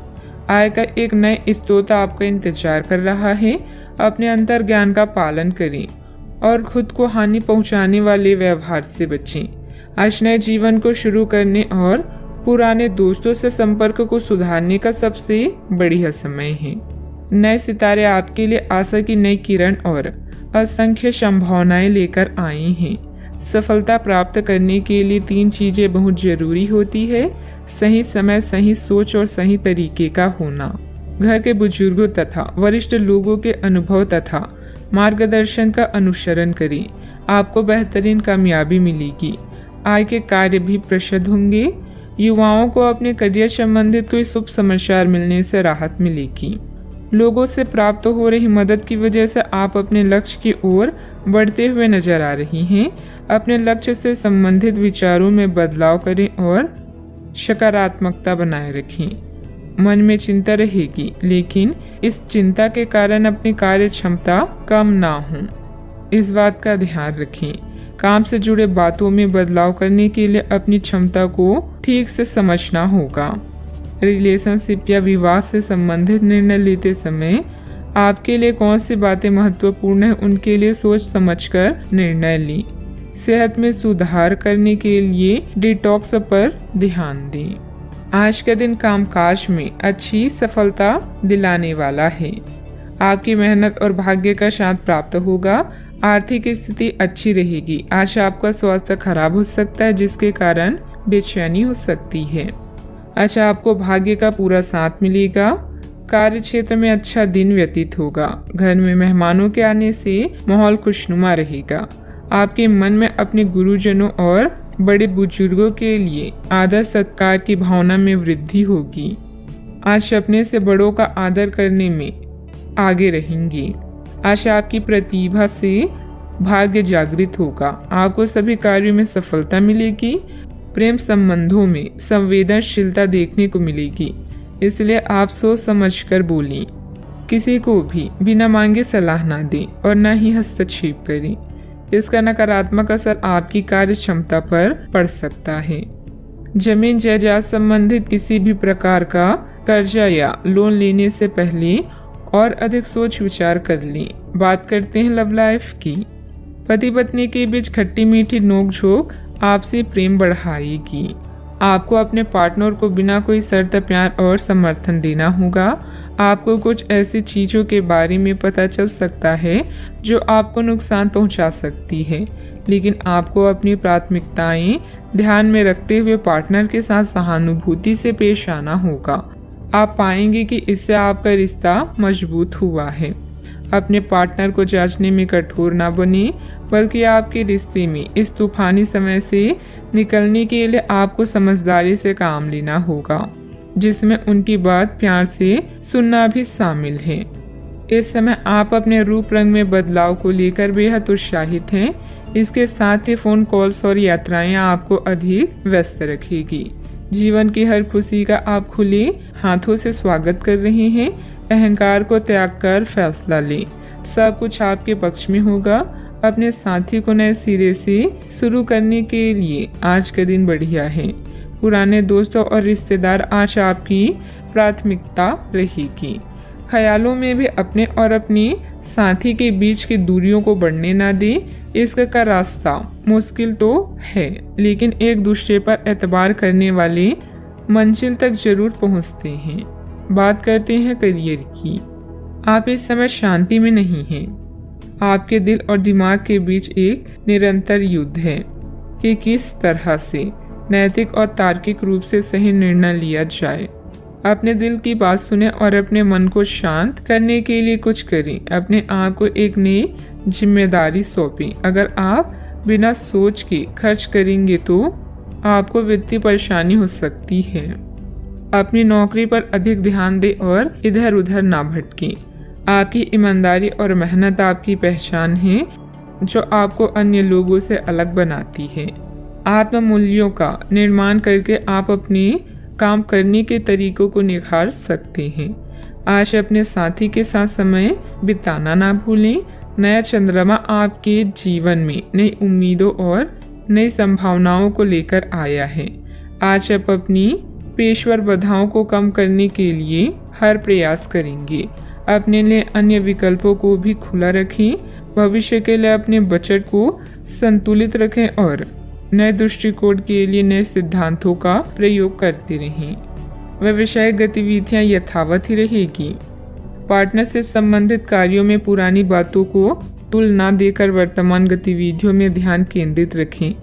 Speaker 1: आय का एक नए स्रोत आपका इंतजार कर रहा है। अपने अंतर ज्ञान का पालन करें और खुद को हानि पहुंचाने वाले व्यवहार से बचें। आज नए जीवन को शुरू करने और पुराने दोस्तों से संपर्क को सुधारने का सबसे बढ़िया समय है। नए सितारे आपके लिए आशा की नई किरण और असंख्य संभावनाएं लेकर आए हैं। सफलता प्राप्त करने के लिए 3 चीजें बहुत जरूरी होती है: सही समय, सही सोच और सही तरीके का होना। घर के बुजुर्गों तथा वरिष्ठ लोगों के अनुभव तथा मार्गदर्शन का अनुसरण करें। आपको बेहतरीन कामयाबी मिलेगी। आय के कार्य भी प्रशस्त होंगे। युवाओं को अपने करियर संबंधित कोई शुभ समाचार मिलने से राहत मिलेगी। लोगों से प्राप्त हो रही मदद की वजह से आप अपने लक्ष्य की ओर बढ़ते हुए नजर आ रही हैं। अपने लक्ष्य से संबंधित विचारों में बदलाव करें और सकारात्मकता बनाए रखें। मन में चिंता रहेगी, लेकिन इस चिंता के कारण अपनी कार्य क्षमता कम ना हो, इस बात का ध्यान रखें। काम से जुड़े बातों में बदलाव करने के लिए अपनी क्षमता को ठीक से समझना होगा। रिलेशनशिप या विवाह से संबंधित निर्णय लेते समय आपके लिए कौन सी बातें महत्वपूर्ण है, उनके लिए सोच समझकर निर्णय लें। सेहत में सुधार करने के लिए डिटॉक्स पर ध्यान दें। आज का दिन कामकाज में अच्छी सफलता दिलाने वाला है। आपकी मेहनत और भाग्य का साथ प्राप्त होगा। आर्थिक स्थिति अच्छी रहेगी। आज आपका स्वास्थ्य खराब हो सकता है, जिसके कारण बेचैनी हो सकती है। आज आपको भाग्य का पूरा साथ मिलेगा। कार्य क्षेत्र में अच्छा दिन व्यतीत होगा। घर में मेहमानों के आने से माहौल खुशनुमा रहेगा। आपके मन में अपने गुरुजनों और बड़े बुजुर्गों के लिए आदर सत्कार की भावना में वृद्धि होगी। आज अपने से बड़ों का आदर करने में आगे रहेंगी। आज आपकी प्रतिभा से भाग्य जागृत होगा। आपको सभी कार्यों में सफलता मिलेगी। प्रेम संबंधों में संवेदनशीलता देखने को मिलेगी, इसलिए आप सोच समझकर बोलें। किसी को भी बिना मांगे सलाह ना दें और न ही हस्तक्षेप करें। इसका नकारात्मक असर आपकी कार्य क्षमता पर पड़ सकता है। जमीन जायदाद संबंधित किसी भी प्रकार का कर्जा या लोन लेने से पहले और अधिक सोच विचार कर लें। बात करते हैं लव लाइफ की। पति पत्नी के बीच खट्टी मीठी नोकझोंक आपसी प्रेम बढ़ाएगी। आपको अपने पार्टनर को बिना कोई शर्त प्यार और समर्थन देना होगा। आपको कुछ ऐसी चीजों के बारे में पता चल सकता है जो आपको नुकसान पहुंचा सकती है, लेकिन आपको अपनी प्राथमिकताएं ध्यान में रखते हुए पार्टनर के साथ सहानुभूति से पेश आना होगा। आप पाएंगे कि इससे आपका रिश्ता मजबूत हुआ है। अपने पार्टनर को जांचने में कठोर ना बने, बल्कि आपके रिश्ते में इस तूफानी समय से निकलने के लिए आपको समझदारी से काम लेना होगा, जिसमें उनकी बात प्यार से सुनना भी शामिल है। इस समय आप अपने रूप रंग में बदलाव को लेकर बेहद उत्साहित हैं। इसके साथ ही फोन कॉल्स और यात्राएं आपको अधिक व्यस्त रखेगी। जीवन की हर खुशी का आप खुले हाथों से स्वागत कर रहे हैं। अहंकार को त्याग कर फैसला लें। सब कुछ आपके पक्ष में होगा। अपने साथी को नए सिरे से शुरू करने के लिए आज का दिन बढ़िया है। पुराने दोस्तों और रिश्तेदार आज आपकी प्राथमिकता रहेगी। ख्यालों में भी अपने और अपनी साथी के बीच की दूरियों को बढ़ने ना दें। इसका रास्ता मुश्किल तो है, लेकिन एक दूसरे पर एतबार करने वाले मंजिल तक जरूर पहुंचते हैं। बात करते हैं करियर की। आप इस समय शांति में नहीं हैं। आपके दिल और दिमाग के बीच एक निरंतर युद्ध है कि किस तरह से नैतिक और तार्किक रूप से सही निर्णय लिया जाए। अपने दिल की बात सुने और अपने मन को शांत करने के लिए कुछ करें। अपने आप को एक नई जिम्मेदारी सौंपें। अगर आप बिना सोच के खर्च करेंगे तो आपको वित्तीय परेशानी हो सकती है। अपनी नौकरी पर अधिक ध्यान दें और इधर उधर ना भटकें। आपकी ईमानदारी और मेहनत आपकी पहचान है, जो आपको अन्य लोगों से अलग बनाती है। आत्म मूल्यों का निर्माण करके आप अपने काम करने के तरीकों को निखार सकते हैं। आज अपने साथी के साथ समय बिताना ना भूलें। नया चंद्रमा आपके जीवन में नई उम्मीदों और नई संभावनाओं को लेकर आया है। आज आप अपनी पेशेवर बाधाओं को कम करने के लिए हर प्रयास करेंगे। अपने लिए अन्य विकल्पों को भी खुला रखें। भविष्य के लिए अपने बजट को संतुलित रखें और नए दृष्टिकोण के लिए नए सिद्धांतों का प्रयोग करते रहें। व्यवसायिक गतिविधियां यथावत ही रहेगी। पार्टनरशिप संबंधित कार्यों में पुरानी बातों को तुलना देकर वर्तमान गतिविधियों में ध्यान केंद्रित रखें।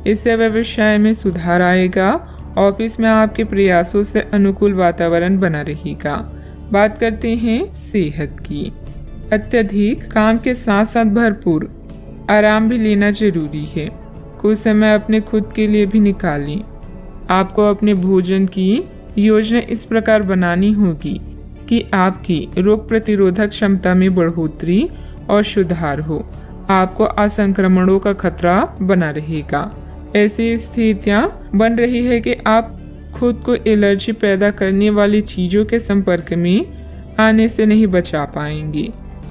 Speaker 1: इससे व्यवसाय में सुधार आएगा। ऑफिस में आपके प्रयासों से अनुकूल वातावरण बना रहेगा। बात करते हैं सेहत की। अत्यधिक काम के साथ साथ भरपूर आराम भी लेना जरूरी है। कुछ समय अपने खुद के लिए भी निकालें। आपको अपने भोजन की योजना इस प्रकार बनानी होगी कि आपकी रोग प्रतिरोधक क्षमता में बढ़ोतरी और सुधार हो। आपको असंक्रमणों का खतरा बना रहेगा। ऐसी स्थितियां बन रही है कि आप खुद को एलर्जी पैदा करने वाली चीजों के संपर्क में आने से नहीं बचा पाएंगे।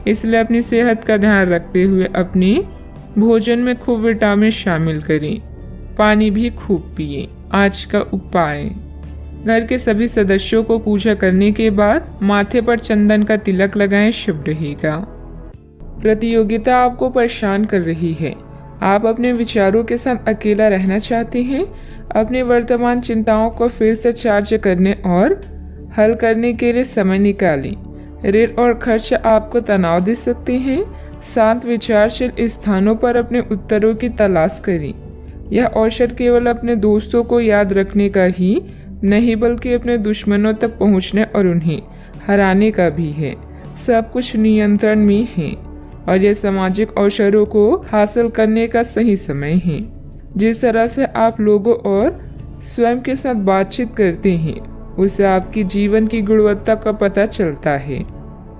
Speaker 1: इसलिए अपनी सेहत का ध्यान रखते हुए अपने भोजन में खूब विटामिन शामिल करें। पानी भी खूब पिए। आज का उपाय, घर के सभी सदस्यों को पूजा करने के बाद माथे पर चंदन का तिलक लगाएं, शुभ रहेगा। प्रतियोगिता आपको परेशान कर रही है। आप अपने विचारों के साथ अकेला रहना चाहते हैं। अपनी वर्तमान चिंताओं को फिर से चार्ज करने और हल करने के लिए समय निकालें। ऋण और खर्च आपको तनाव दे सकते हैं। शांत विचारशील स्थानों पर अपने उत्तरों की तलाश करें। यह अवसर केवल अपने दोस्तों को याद रखने का ही नहीं बल्कि अपने दुश्मनों तक पहुंचने और उन्हें हराने का भी है। सब कुछ नियंत्रण में है और यह सामाजिक अवसरों को हासिल करने का सही समय है। जिस तरह से आप लोगों और स्वयं के साथ बातचीत करते हैं उससे आपकी जीवन की गुणवत्ता का पता चलता है।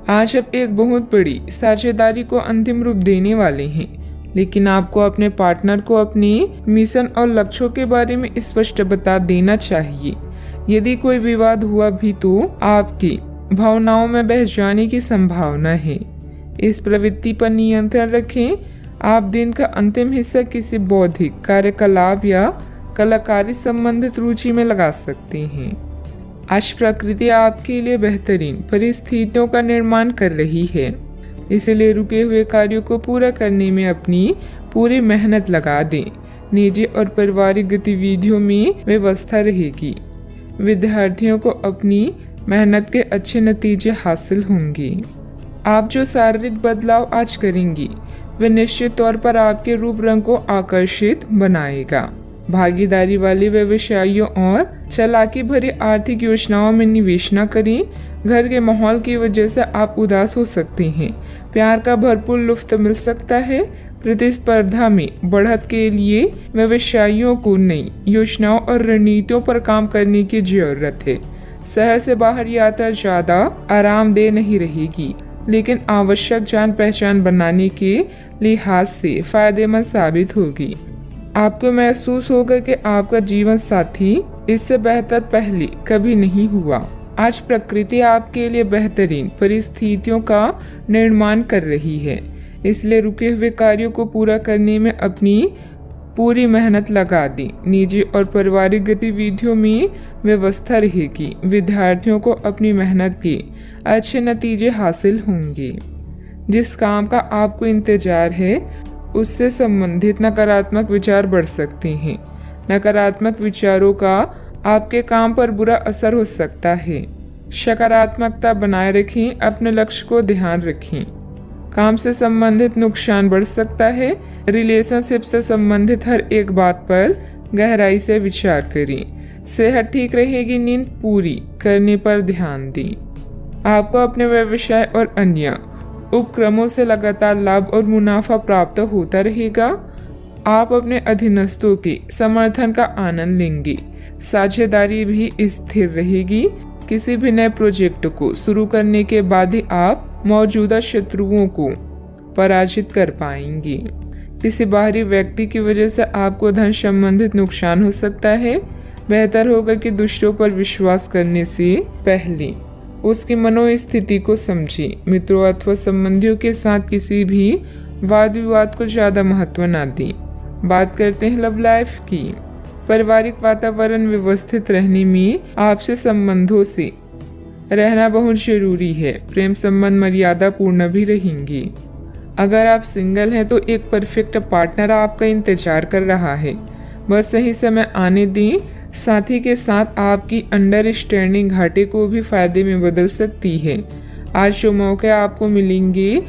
Speaker 1: आज आप एक बहुत बड़ी साझेदारी को अंतिम रूप देने वाले हैं, लेकिन आपको अपने पार्टनर को अपने मिशन और लक्ष्यों के बारे में स्पष्ट बता देना चाहिए। यदि कोई विवाद हुआ भी तो आपकी भावनाओं में बह जाने की संभावना है। इस प्रवृत्ति पर नियंत्रण रखें। आप दिन का अंतिम हिस्सा किसी बौद्धिक कार्यकलाप या कलाकारी संबंधित रुचि में लगा सकते हैं। आज प्रकृति आपके लिए बेहतरीन परिस्थितियों का निर्माण कर रही है, इसलिए रुके हुए कार्यों को पूरा करने में अपनी पूरी मेहनत लगा दें। निजी और पारिवारिक गतिविधियों में व्यवस्था रहेगी। विद्यार्थियों को अपनी मेहनत के अच्छे नतीजे हासिल होंगे। आप जो शारीरिक बदलाव आज करेंगी वे निश्चित तौर पर आपके रूप रंग को आकर्षित बनाएगा। भागीदारी वाले व्यवसायियों और चालाकी भरी आर्थिक योजनाओं में निवेश न करें। घर के माहौल की वजह से आप उदास हो सकते हैं। प्यार का भरपूर लुत्फ मिल सकता है। प्रतिस्पर्धा में बढ़त के लिए व्यवसायियों को नई योजनाओं और रणनीतियों पर काम करने की जरूरत है। शहर से बाहर यात्रा ज्यादा आरामदेह नहीं रहेगी, लेकिन आवश्यक जान पहचान बनाने के लिहाज से फायदेमंद साबित होगी। आपको महसूस होगा कि आपका जीवन साथी इससे बेहतर पहले कभी नहीं हुआ। आज प्रकृति आपके लिए बेहतरीन परिस्थितियों का निर्माण कर रही है, इसलिए रुके हुए कार्यों को पूरा करने में अपनी पूरी मेहनत लगा दें। निजी और पारिवारिक गतिविधियों में व्यवस्था रहेगी। विद्यार्थियों को अपनी मेहनत के अच्छे नतीजे हासिल होंगे। जिस काम का आपको इंतजार है उससे संबंधित नकारात्मक विचार बढ़ सकते हैं। नकारात्मक विचारों का आपके काम पर बुरा असर हो सकता है। सकारात्मकता बनाए रखें। अपने लक्ष्य को ध्यान रखें। काम से संबंधित नुकसान बढ़ सकता है। रिलेशनशिप से संबंधित हर एक बात पर गहराई से विचार करें। सेहत ठीक रहेगी। नींद पूरी करने पर ध्यान दें। आपको अपने व्यवसाय और अन्य उपक्रमों से लगातार लाभ और मुनाफा प्राप्त होता रहेगा। आप अपने अधीनस्थों के समर्थन का आनंद लेंगे। साझेदारी भी स्थिर रहेगी। किसी भी नए प्रोजेक्ट को शुरू करने के बाद ही आप मौजूदा शत्रुओं को पराजित कर पाएंगे। किसी बाहरी व्यक्ति की वजह से आपको धन संबंधित नुकसान हो सकता है। बेहतर होगा कि दूसरों पर विश्वास करने से पहले उसकी मनोस्थिति को समझें। मित्रों अथवा संबंधियों के साथ किसी भी वाद विवाद को ज्यादा महत्व ना दें। बात करते हैं लव लाइफ की। पारिवारिक वातावरण व्यवस्थित रहने में आपसे संबंधों से रहना बहुत जरूरी है। प्रेम संबंध मर्यादा पूर्ण भी रहेंगे। अगर आप सिंगल हैं तो एक परफेक्ट पार्टनर आपका इंतजार कर रहा है, बस सही समय आने दें। साथी के साथ आपकी अंडरस्टैंडिंग घाटे को भी फायदे में बदल सकती है। आज जो मौके आपको मिलेंगे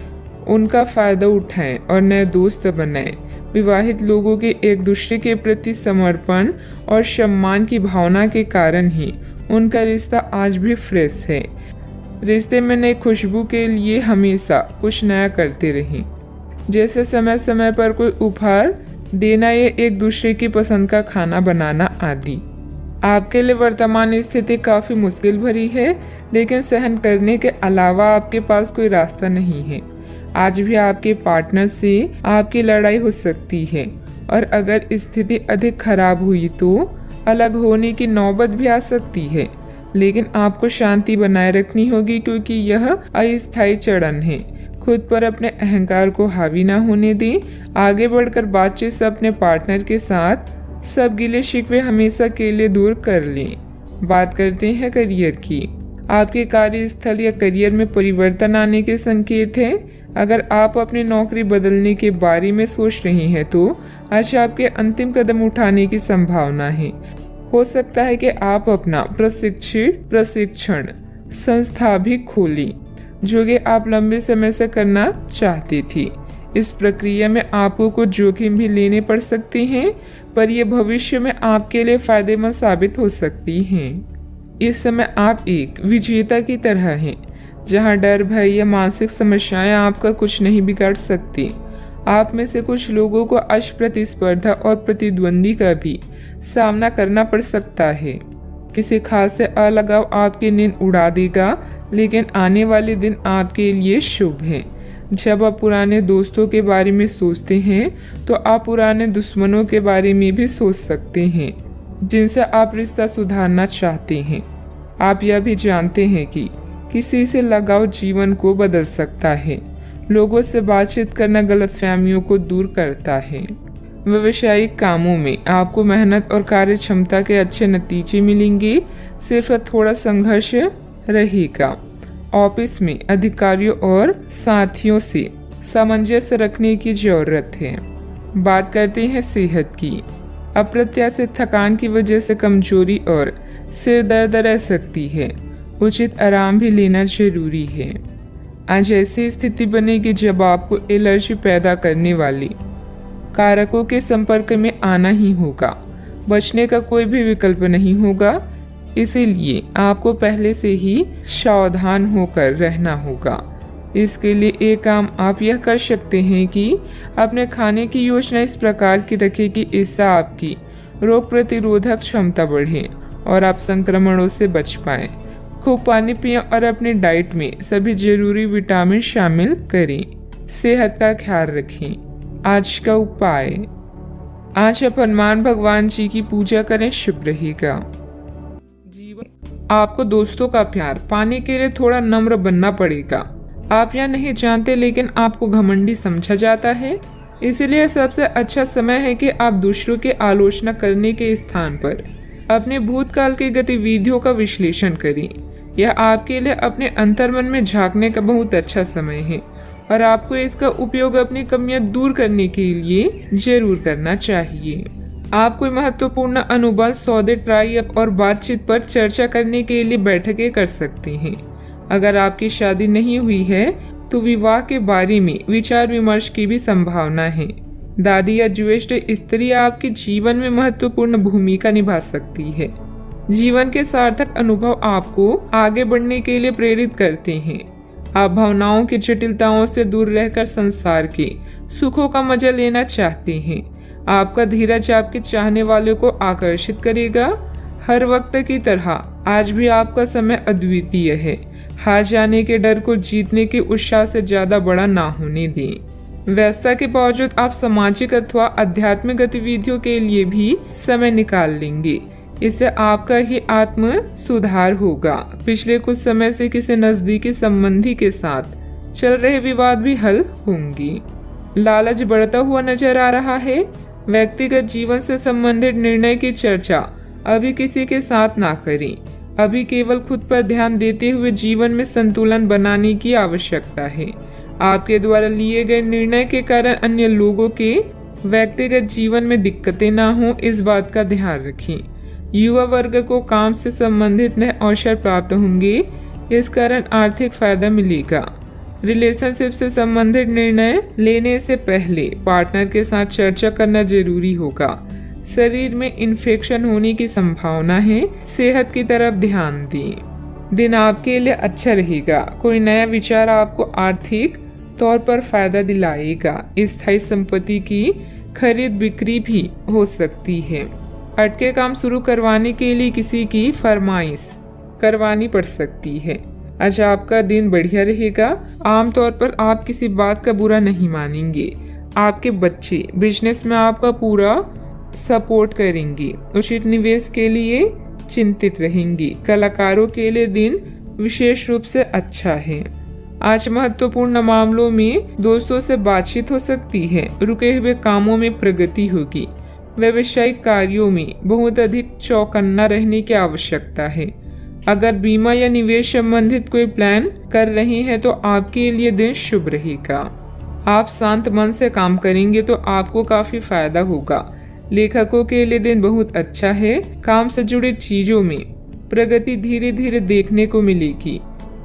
Speaker 1: उनका फायदा उठाएं और नए दोस्त बनाएं। विवाहित लोगों के एक दूसरे के प्रति समर्पण और सम्मान की भावना के कारण ही उनका रिश्ता आज भी फ्रेश है। रिश्ते में नई खुशबू के लिए हमेशा कुछ नया करते रहें, जैसे समय समय पर कोई उपहार देना या एक दूसरे की पसंद का खाना बनाना आदि। आपके लिए वर्तमान स्थिति काफी मुश्किल भरी है, लेकिन सहन करने के अलावा आपके पास कोई रास्ता नहीं है। आज भी आपके पार्टनर से आपकी लड़ाई हो सकती है और अगर स्थिति अधिक खराब हुई तो अलग होने की नौबत भी आ सकती है, लेकिन आपको शांति बनाए रखनी होगी क्योंकि यह अस्थायी चरण है। खुद पर अपने अहंकार को हावी ना होने दें। आगे बढ़कर बातचीत से अपने पार्टनर के साथ सब गिले शिकवे हमेशा के लिए दूर कर लें। बात करते हैं करियर की। आपके कार्यस्थल या करियर में परिवर्तन आने के संकेत हैं। अगर आप अपनी नौकरी बदलने के बारे में सोच रहे हैं तो आज आपके अंतिम कदम उठाने की संभावना है। हो सकता है कि आप अपना प्रशिक्षण संस्था भी खोलें, जो कि आप लंबे समय से करना चाहती थी। इस प्रक्रिया में आपको कुछ जोखिम भी लेने पड़ सकते हैं, पर यह भविष्य में आपके लिए फायदेमंद साबित हो सकती हैं। इस समय आप एक विजेता की तरह हैं, जहां डर, भय या मानसिक समस्याएं आपका कुछ नहीं बिगाड़ सकती। आप में से कुछ लोगों को आज प्रतिस्पर्धा और प्रतिद्वंदी का भी सामना करना पड़ सकता है। किसी खास से अलगाव आपकी नींद उड़ा देगा, लेकिन आने वाले दिन आपके लिए शुभ हैं। जब आप पुराने दोस्तों के बारे में सोचते हैं तो आप पुराने दुश्मनों के बारे में भी सोच सकते हैं, जिनसे आप रिश्ता सुधारना चाहते हैं। आप यह भी जानते हैं कि किसी से लगाव जीवन को बदल सकता है। लोगों से बातचीत करना गलतफहमियों को दूर करता है। व्यावसायिक कामों में आपको मेहनत और कार्य क्षमता के अच्छे नतीजे मिलेंगे, सिर्फ थोड़ा संघर्ष रहेगा। ऑफिस में अधिकारियों और साथियों से सामंजस्य रखने की जरूरत है। बात करते हैं सेहत की। अप्रत्याशित थकान की वजह से कमजोरी और सिर दर्द रह सकती है। उचित आराम भी लेना जरूरी है। आज ऐसी स्थिति बनेगी जब आपको एलर्जी पैदा करने वाली कारकों के संपर्क में आना ही होगा। बचने का कोई भी विकल्प नहीं होगा, इसीलिए आपको पहले से ही सावधान होकर रहना होगा। इसके लिए एक काम आप यह कर सकते हैं कि अपने खाने की योजना इस प्रकार की रखें कि इससे आपकी रोग प्रतिरोधक क्षमता बढ़े और आप संक्रमणों से बच पाएं। खूब पानी पिएं और अपनी डाइट में सभी जरूरी विटामिन शामिल करें। सेहत का ख्याल रखें। आज का उपाय, आज आप हनुमान भगवान जी की पूजा करें, शुभ रहेगा। आपको दोस्तों का प्यार पाने के लिए थोड़ा नम्र बनना पड़ेगा। आप यह नहीं जानते, लेकिन आपको घमंडी समझा जाता है। इसलिए सबसे अच्छा समय है कि आप दूसरों की आलोचना करने के स्थान पर अपने भूतकाल की गतिविधियों का विश्लेषण करें। यह आपके लिए अपने अंतर्मन में झांकने का बहुत अच्छा समय है और आपको इसका उपयोग अपनी कमियां दूर करने के लिए जरूर करना चाहिए। आप कोई महत्वपूर्ण अनुबंध, सौदे, ट्राई अप और बातचीत पर चर्चा करने के लिए बैठकें कर सकते हैं। अगर आपकी शादी नहीं हुई है तो विवाह के बारे में विचार विमर्श की भी संभावना है। दादी या ज्येष्ठ स्त्री आपके जीवन में महत्वपूर्ण भूमिका निभा सकती है। जीवन के सार्थक अनुभव आपको आगे बढ़ने के लिए प्रेरित करते हैं। आप भावनाओं की जटिलताओं से दूर रहकर संसार के सुखों का मजा लेना चाहते हैं। आपका धीरज आपके चाहने वालों को आकर्षित करेगा। हर वक्त की तरह आज भी आपका समय अद्वितीय है। हार जाने के डर को जीतने के उत्साह से ज्यादा बड़ा ना होने दें। व्यस्तता के बावजूद आप सामाजिक अथवा आध्यात्मिक गतिविधियों के लिए भी समय निकाल लेंगे। इससे आपका ही आत्म सुधार होगा। पिछले कुछ समय से किसी नजदीकी संबंधी के साथ चल रहे विवाद भी हल होंगी। लालच बढ़ता हुआ नजर आ रहा है। व्यक्तिगत जीवन से संबंधित निर्णय की चर्चा अभी किसी के साथ ना करें। अभी केवल खुद पर ध्यान देते हुए जीवन में संतुलन बनाने की आवश्यकता है। आपके द्वारा लिए गए निर्णय के कारण अन्य लोगों के व्यक्तिगत जीवन में दिक्कतें ना हो, इस बात का ध्यान रखें। युवा वर्ग को काम से संबंधित नए अवसर प्राप्त होंगे, इस कारण आर्थिक फायदा मिलेगा। रिलेशनशिप से संबंधित निर्णय लेने से पहले पार्टनर के साथ चर्चा करना जरूरी होगा। शरीर में इन्फेक्शन होने की संभावना है, सेहत की तरफ ध्यान दें। दिन आपके लिए अच्छा रहेगा। कोई नया विचार आपको आर्थिक तौर पर फायदा दिलाएगा। स्थायी संपत्ति की खरीद बिक्री भी हो सकती है। अटके काम शुरू करवाने के लिए किसी की फरमाइश करवानी पड़ सकती है। आज आपका दिन बढ़िया रहेगा। आमतौर पर आप किसी बात का बुरा नहीं मानेंगे। आपके बच्चे बिजनेस में आपका पूरा सपोर्ट करेंगे। उचित निवेश के लिए चिंतित रहेंगी। कलाकारों के लिए दिन विशेष रूप से अच्छा है। आज महत्वपूर्ण मामलों में दोस्तों से बातचीत हो सकती है। रुके हुए कामों में प्रगति होगी। व्यावसायिक कार्यों में बहुत अधिक चौकन्ना रहने की आवश्यकता है। अगर बीमा या निवेश संबंधित कोई प्लान कर रहे हैं तो आपके लिए दिन शुभ रहेगा। आप शांत मन से काम करेंगे तो आपको काफी फायदा होगा। लेखकों के लिए दिन बहुत अच्छा है। काम से जुड़े चीजों में प्रगति धीरे धीरे देखने को मिलेगी।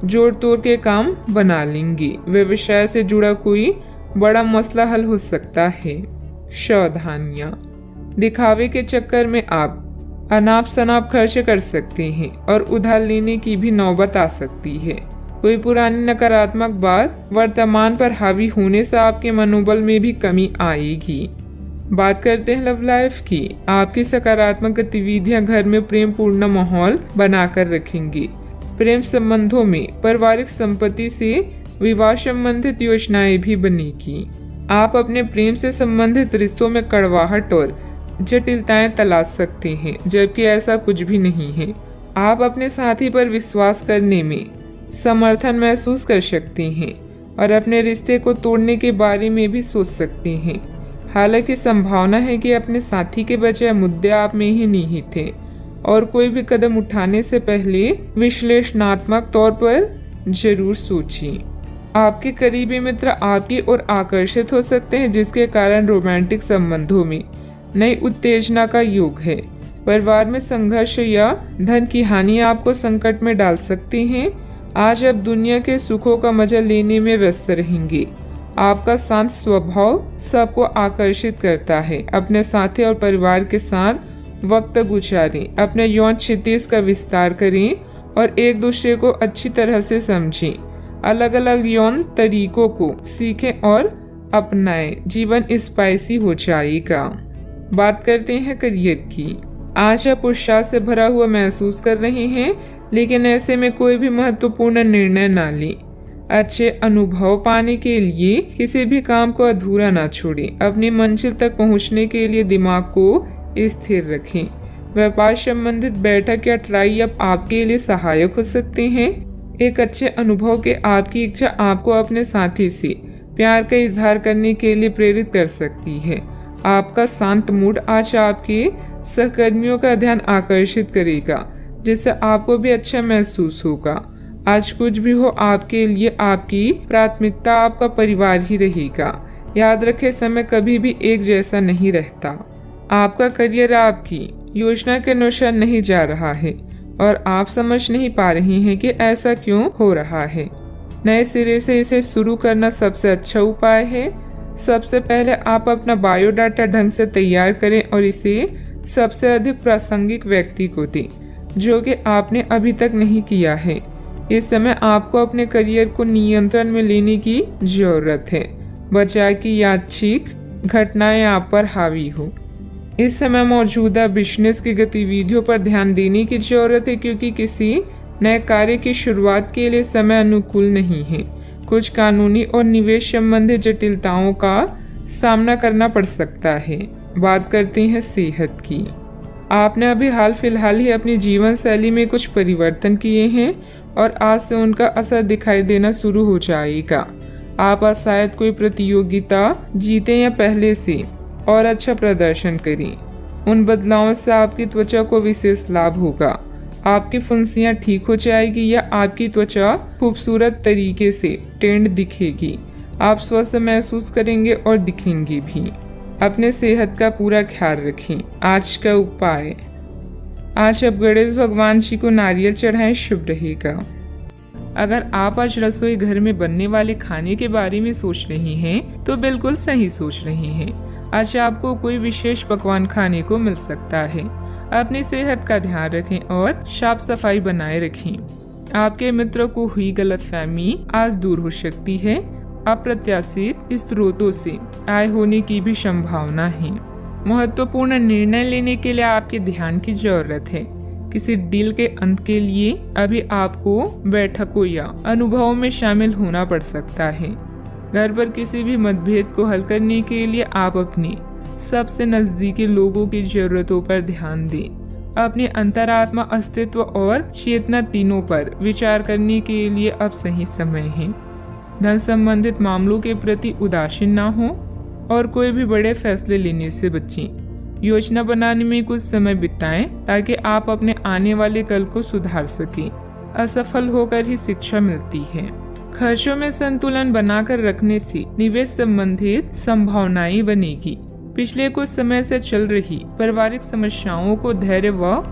Speaker 1: जोड़ तोड़ के काम बना लेंगे। व्यवसाय से जुड़ा कोई बड़ा मसला हल हो सकता है। सावधानियां, दिखावे के चक्कर में आप अनाप शनाप खर्च कर सकते हैं और उधार लेने की भी नौबत आ सकती है। कोई पुरानी नकारात्मक बात वर्तमान पर हावी होने से आपके मनोबल में भी कमी आएगी। बात करते हैं लव लाइफ की। आपकी सकारात्मक गतिविधियां घर में प्रेम पूर्ण माहौल बनाकर रखेंगी। प्रेम संबंधों में पारिवारिक संपत्ति से विवाह संबंधित योजनाएं भी बनेगी। आप अपने प्रेम से संबंधित रिश्तों में कड़वाहट और जटिलताएं तलाश सकते हैं, जबकि ऐसा कुछ भी नहीं है। आप अपने साथी पर विश्वास करने में समर्थन महसूस कर सकते हैं और अपने रिश्ते को तोड़ने के बारे में भी सोच सकते हैं। हालांकि संभावना है कि अपने साथी के बजाय मुद्दे आप में ही निहित थे और कोई भी कदम उठाने से पहले विश्लेषणात्मक तौर पर जरूर सोचिए। आपके करीबी मित्र आपकी ओर आकर्षित हो सकते हैं, जिसके कारण रोमांटिक संबंधों में नई उत्तेजना का योग है। परिवार में संघर्ष या धन की हानि आपको संकट में डाल सकती हैं। आज आप दुनिया के सुखों का मजा लेने में व्यस्त रहेंगे। आपका शांत स्वभाव सबको आकर्षित करता है। अपने साथी और परिवार के साथ वक्त गुजारें। अपने यौन क्षितिज का विस्तार करें और एक दूसरे को अच्छी तरह से समझें। अलग अलग यौन तरीकों को सीखें और अपनाएं। जीवन स्पाइसी हो जाएगा। बात करते हैं करियर की। आज आप उत्साह से भरा हुआ महसूस कर रहे हैं, लेकिन ऐसे में कोई भी महत्वपूर्ण निर्णय ना लें। अच्छे अनुभव पाने के लिए किसी भी काम को अधूरा ना छोड़ें। अपनी मंजिल तक पहुंचने के लिए दिमाग को स्थिर रखें। व्यापार संबंधित बैठक या ट्राई अप आपके लिए सहायक हो सकते हैं। एक अच्छे अनुभव के आपकी इच्छा आपको अपने साथी से प्यार का इजहार करने के लिए प्रेरित कर सकती है। आपका शांत मूड आज आपके सहकर्मियों का ध्यान आकर्षित करेगा, जिससे आपको भी अच्छा महसूस होगा। आज कुछ भी हो, आपके लिए आपकी प्राथमिकता आपका परिवार ही रहेगा। याद रखें, समय कभी भी एक जैसा नहीं रहता। आपका करियर आपकी योजना के अनुसार नहीं जा रहा है और आप समझ नहीं पा रहे हैं कि ऐसा क्यों हो रहा है। नए सिरे से इसे शुरू करना सबसे अच्छा उपाय है। सबसे पहले आप अपना बायोडाटा ढंग से तैयार करें और इसे सबसे अधिक प्रासंगिक व्यक्ति को दें, जो कि आपने अभी तक नहीं किया है। इस समय आपको अपने करियर को नियंत्रण में लेने की जरूरत है, बजाय कि यादृच्छिक घटनाएं आप पर हावी हो। इस समय मौजूदा बिजनेस की गतिविधियों पर ध्यान देने की जरूरत है, क्योंकि किसी नए कार्य की शुरुआत के लिए समय अनुकूल नहीं है। कुछ कानूनी और निवेश संबंधी जटिलताओं का सामना करना पड़ सकता है। बात करते हैं सेहत की। आपने अभी हाल फिलहाल ही अपनी जीवन शैली में कुछ परिवर्तन किए हैं और आज से उनका असर दिखाई देना शुरू हो जाएगा। आप आज शायद कोई प्रतियोगिता जीते या पहले से और अच्छा प्रदर्शन करें। उन बदलावों से आपकी त्वचा को विशेष लाभ होगा। आपकी फुंसियां ठीक हो जाएगी या आपकी त्वचा खूबसूरत तरीके से टेंड दिखेगी। आप स्वस्थ महसूस करेंगे और दिखेंगे भी। अपने सेहत का पूरा ख्याल रखें। आज का उपाय, आज आप गणेश भगवान जी को नारियल चढ़ाएं, शुभ रहेगा। अगर आप आज रसोई घर में बनने वाले खाने के बारे में सोच रही हैं, तो बिल्कुल सही सोच रही हैं। आज आपको कोई विशेष पकवान खाने को मिल सकता है। अपनी सेहत का ध्यान रखें और साफ सफाई बनाए रखें। आपके मित्रों को हुई गलतफहमी आज दूर हो सकती है। अप्रत्याशित स्रोतों से आय होने की भी संभावना है। महत्वपूर्ण निर्णय लेने के लिए आपके ध्यान की जरूरत है। किसी डील के अंत के लिए अभी आपको बैठकों या अनुभवों में शामिल होना पड़ सकता है। घर पर किसी भी मतभेद को हल करने के लिए आप अपने सबसे नजदीकी लोगों की जरूरतों पर ध्यान दें। अपने अंतरात्मा, अस्तित्व और चेतना तीनों पर विचार करने के लिए अब सही समय है। धन संबंधित मामलों के प्रति उदासीन ना हो और कोई भी बड़े फैसले लेने से बचें। योजना बनाने में कुछ समय बिताएं ताकि आप अपने आने वाले कल को सुधार सकें। असफल होकर ही शिक्षा मिलती है। खर्चों में संतुलन बनाकर रखने से निवेश संबंधित संभावनाएं बनेगी। पिछले कुछ समय से चल रही पारिवारिक समस्याओं को धैर्य व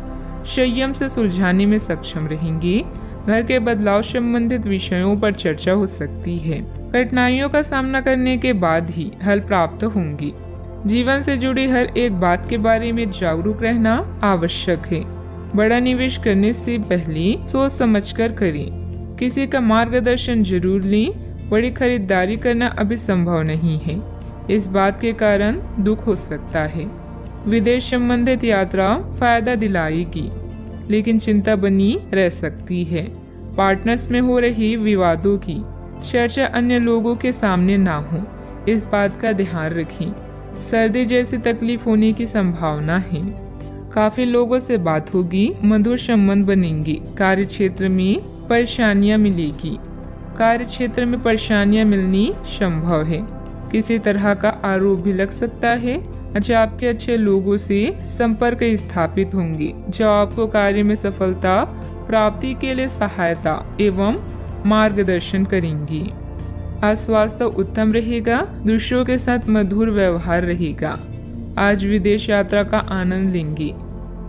Speaker 1: संयम से सुलझाने में सक्षम रहेंगे। घर के बदलाव संबंधित विषयों पर चर्चा हो सकती है। कठिनाइयों का सामना करने के बाद ही हल प्राप्त होंगी। जीवन से जुड़ी हर एक बात के बारे में जागरूक रहना आवश्यक है। बड़ा निवेश करने से पहले सोच समझकर करें। किसी का मार्गदर्शन जरूर लें। बड़ी खरीदारी करना अभी संभव नहीं है। इस बात के कारण दुख हो सकता है। विदेश संबंधित यात्रा फायदा दिलाएगी, लेकिन चिंता बनी रह सकती है। पार्टनर्स में हो रही विवादों की चर्चा अन्य लोगों के सामने ना हो, इस बात का ध्यान रखें। सर्दी जैसी तकलीफ होने की संभावना है। काफी लोगों से बात होगी, मधुर संबंध बनेंगे। कार्य क्षेत्र में परेशानियां मिलेगी। कार्य क्षेत्र में परेशानियां मिलनी संभव है। किसी तरह का आरोप भी लग सकता है। अच्छा, आपके अच्छे लोगों से संपर्क स्थापित होंगे जो आपको कार्य में सफलता प्राप्ति के लिए सहायता एवं मार्गदर्शन करेंगी। आज स्वास्थ्य उत्तम रहेगा। दूसरों के साथ मधुर व्यवहार रहेगा। आज विदेश यात्रा का आनंद लेंगे।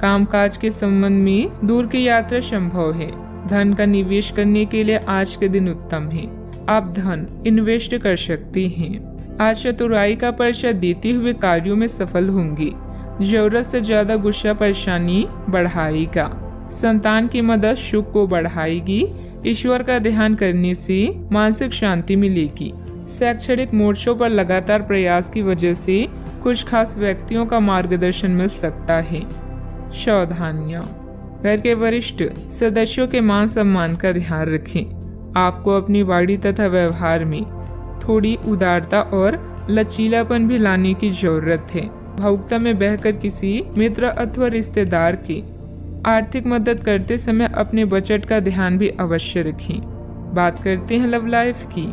Speaker 1: कामकाज के संबंध में दूर की यात्रा संभव है। धन का निवेश करने के लिए आज के दिन उत्तम है। आप धन इन्वेस्ट कर सकते हैं। आज चतुराई का परिचय देते हुए कार्यों में सफल होंगे। जरूरत से ज्यादा गुस्सा परेशानी बढ़ाएगा। संतान की मदद सुख को बढ़ाएगी। ईश्वर का ध्यान करने से मानसिक शांति मिलेगी। शैक्षणिक मोर्चों पर लगातार प्रयास की वजह से कुछ खास व्यक्तियों का मार्गदर्शन मिल सकता है। सावधानियां, घर के वरिष्ठ सदस्यों के मान सम्मान का ध्यान रखें। आपको अपनी वाणी तथा व्यवहार में थोड़ी उदारता और लचीलापन भी लाने की जरूरत है। भावुकता में बहकर किसी मित्र अथवा रिश्तेदार की आर्थिक मदद करते समय अपने बजट का ध्यान भी अवश्य रखें। बात करते हैं लव लाइफ की।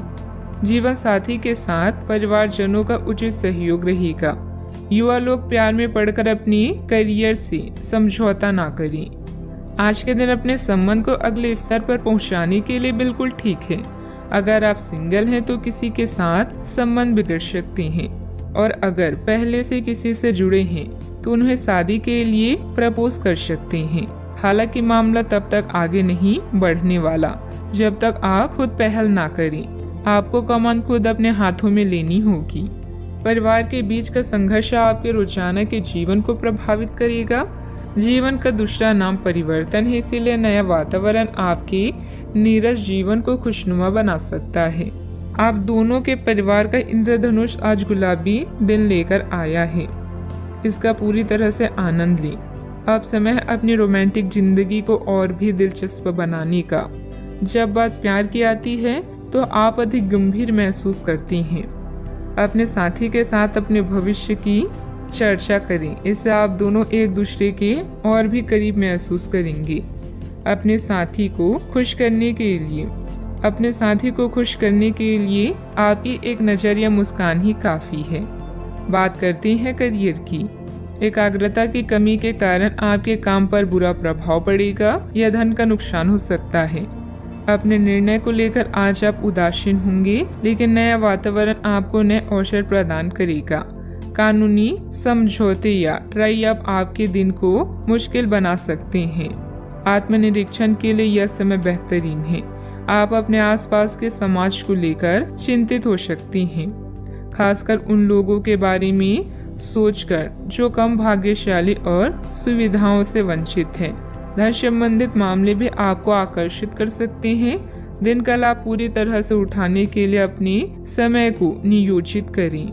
Speaker 1: जीवन साथी के साथ परिवारजनों का उचित सहयोग रहेगा। युवा लोग प्यार में पड़कर अपनी करियर से समझौता ना करें। आज के दिन अपने संबंध को अगले स्तर पर पहुंचाने के लिए बिल्कुल ठीक है। अगर आप सिंगल हैं तो किसी के साथ संबंध बिगड़ सकते हैं, और अगर पहले से किसी से जुड़े हैं तो उन्हें शादी के लिए प्रपोज कर सकते हैं। हालांकि मामला तब तक आगे नहीं बढ़ने वाला जब तक आप खुद पहल ना करें। आपको कमान खुद अपने हाथों में लेनी होगी। परिवार के बीच का संघर्ष आपके रोजाना के जीवन को प्रभावित करेगा। जीवन का दूसरा नाम परिवर्तन है, इसीलिए नया वातावरण आपके नीरस जीवन को खुशनुमा बना सकता है। आप दोनों के परिवार का इंद्रधनुष आज गुलाबी दिन लेकर आया है। इसका पूरी तरह से आनंद लें। अब समय है अपनी रोमांटिक जिंदगी को और भी दिलचस्प बनाने का। जब बात प्यार की आती है तो आप अधिक गंभीर महसूस करती हैं। अपने साथी के साथ अपने भविष्य की चर्चा करें। इससे आप दोनों एक दूसरे के और भी करीब महसूस करेंगे। अपने साथी को खुश करने के लिए आपकी एक नज़र या मुस्कान ही काफ़ी है। बात करते हैं करियर की। एकाग्रता की कमी के कारण आपके काम पर बुरा प्रभाव पड़ेगा या धन का नुकसान हो सकता है। अपने निर्णय को लेकर आज आप उदासीन होंगे, लेकिन नया वातावरण आपको नए अवसर प्रदान करेगा। कानूनी समझौते या ट्राई अप आपके दिन को मुश्किल बना सकते हैं। आत्मनिरीक्षण के लिए यह समय बेहतरीन है। आप अपने आसपास के समाज को लेकर चिंतित हो सकती हैं, खासकर उन लोगों के बारे में सोचकर जो कम भाग्यशाली और सुविधाओं से वंचित हैं। धन संबंधित मामले भी आपको आकर्षित कर सकते हैं। दिन का लाभ पूरी तरह से उठाने के लिए अपने समय को नियोजित करें।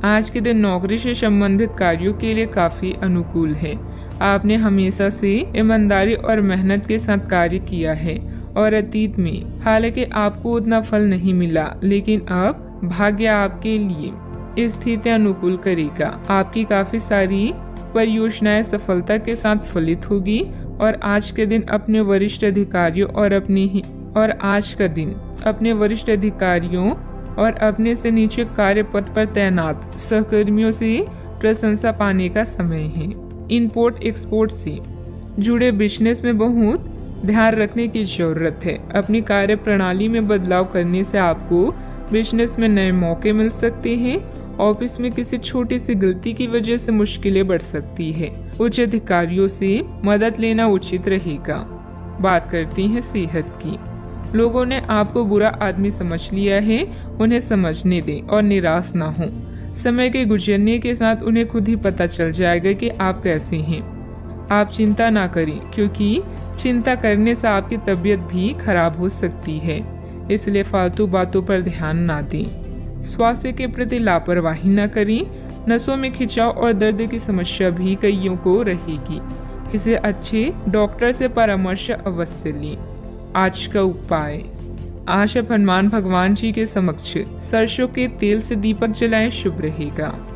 Speaker 1: आज के दिन नौकरी से संबंधित कार्यों के लिए काफी अनुकूल है। आपने हमेशा से ईमानदारी और मेहनत के साथ कार्य किया है और अतीत में हालांकि आपको उतना फल नहीं मिला, लेकिन अब भाग्य आपके लिए स्थिति अनुकूल करेगा। आपकी काफी सारी परियोजनाएं सफलता के साथ फलित होगी और आज के दिन अपने वरिष्ठ अधिकारियों और अपने से नीचे कार्य पद पर तैनात सहकर्मियों से प्रशंसा पाने का समय है। इंपोर्ट एक्सपोर्ट से जुड़े बिजनेस में बहुत ध्यान रखने की जरूरत है। अपनी कार्य प्रणाली में बदलाव करने से आपको बिजनेस में नए मौके मिल सकते हैं। ऑफिस में किसी छोटी सी गलती की वजह से मुश्किलें बढ़ सकती है। उच्च अधिकारियों से मदद लेना उचित रहेगा। बात करती हैं सेहत की। लोगों ने आपको बुरा आदमी समझ लिया है, उन्हें समझने दें और निराश ना हो। समय के गुजरने के साथ उन्हें खुद ही पता चल जाएगा कि आप कैसे हैं। आप चिंता ना करें, क्योंकि चिंता करने से आपकी तबीयत भी खराब हो सकती है, इसलिए फालतू बातों पर ध्यान ना दें। स्वास्थ्य के प्रति लापरवाही न करें। नसों में खिंचाव और दर्द की समस्या भी कईयों को रहेगी। किसी अच्छे डॉक्टर से परामर्श अवश्य लें। आज का उपाय, आज आप हनुमान भगवान जी के समक्ष सरसों के तेल से दीपक जलाएं, शुभ रहेगा।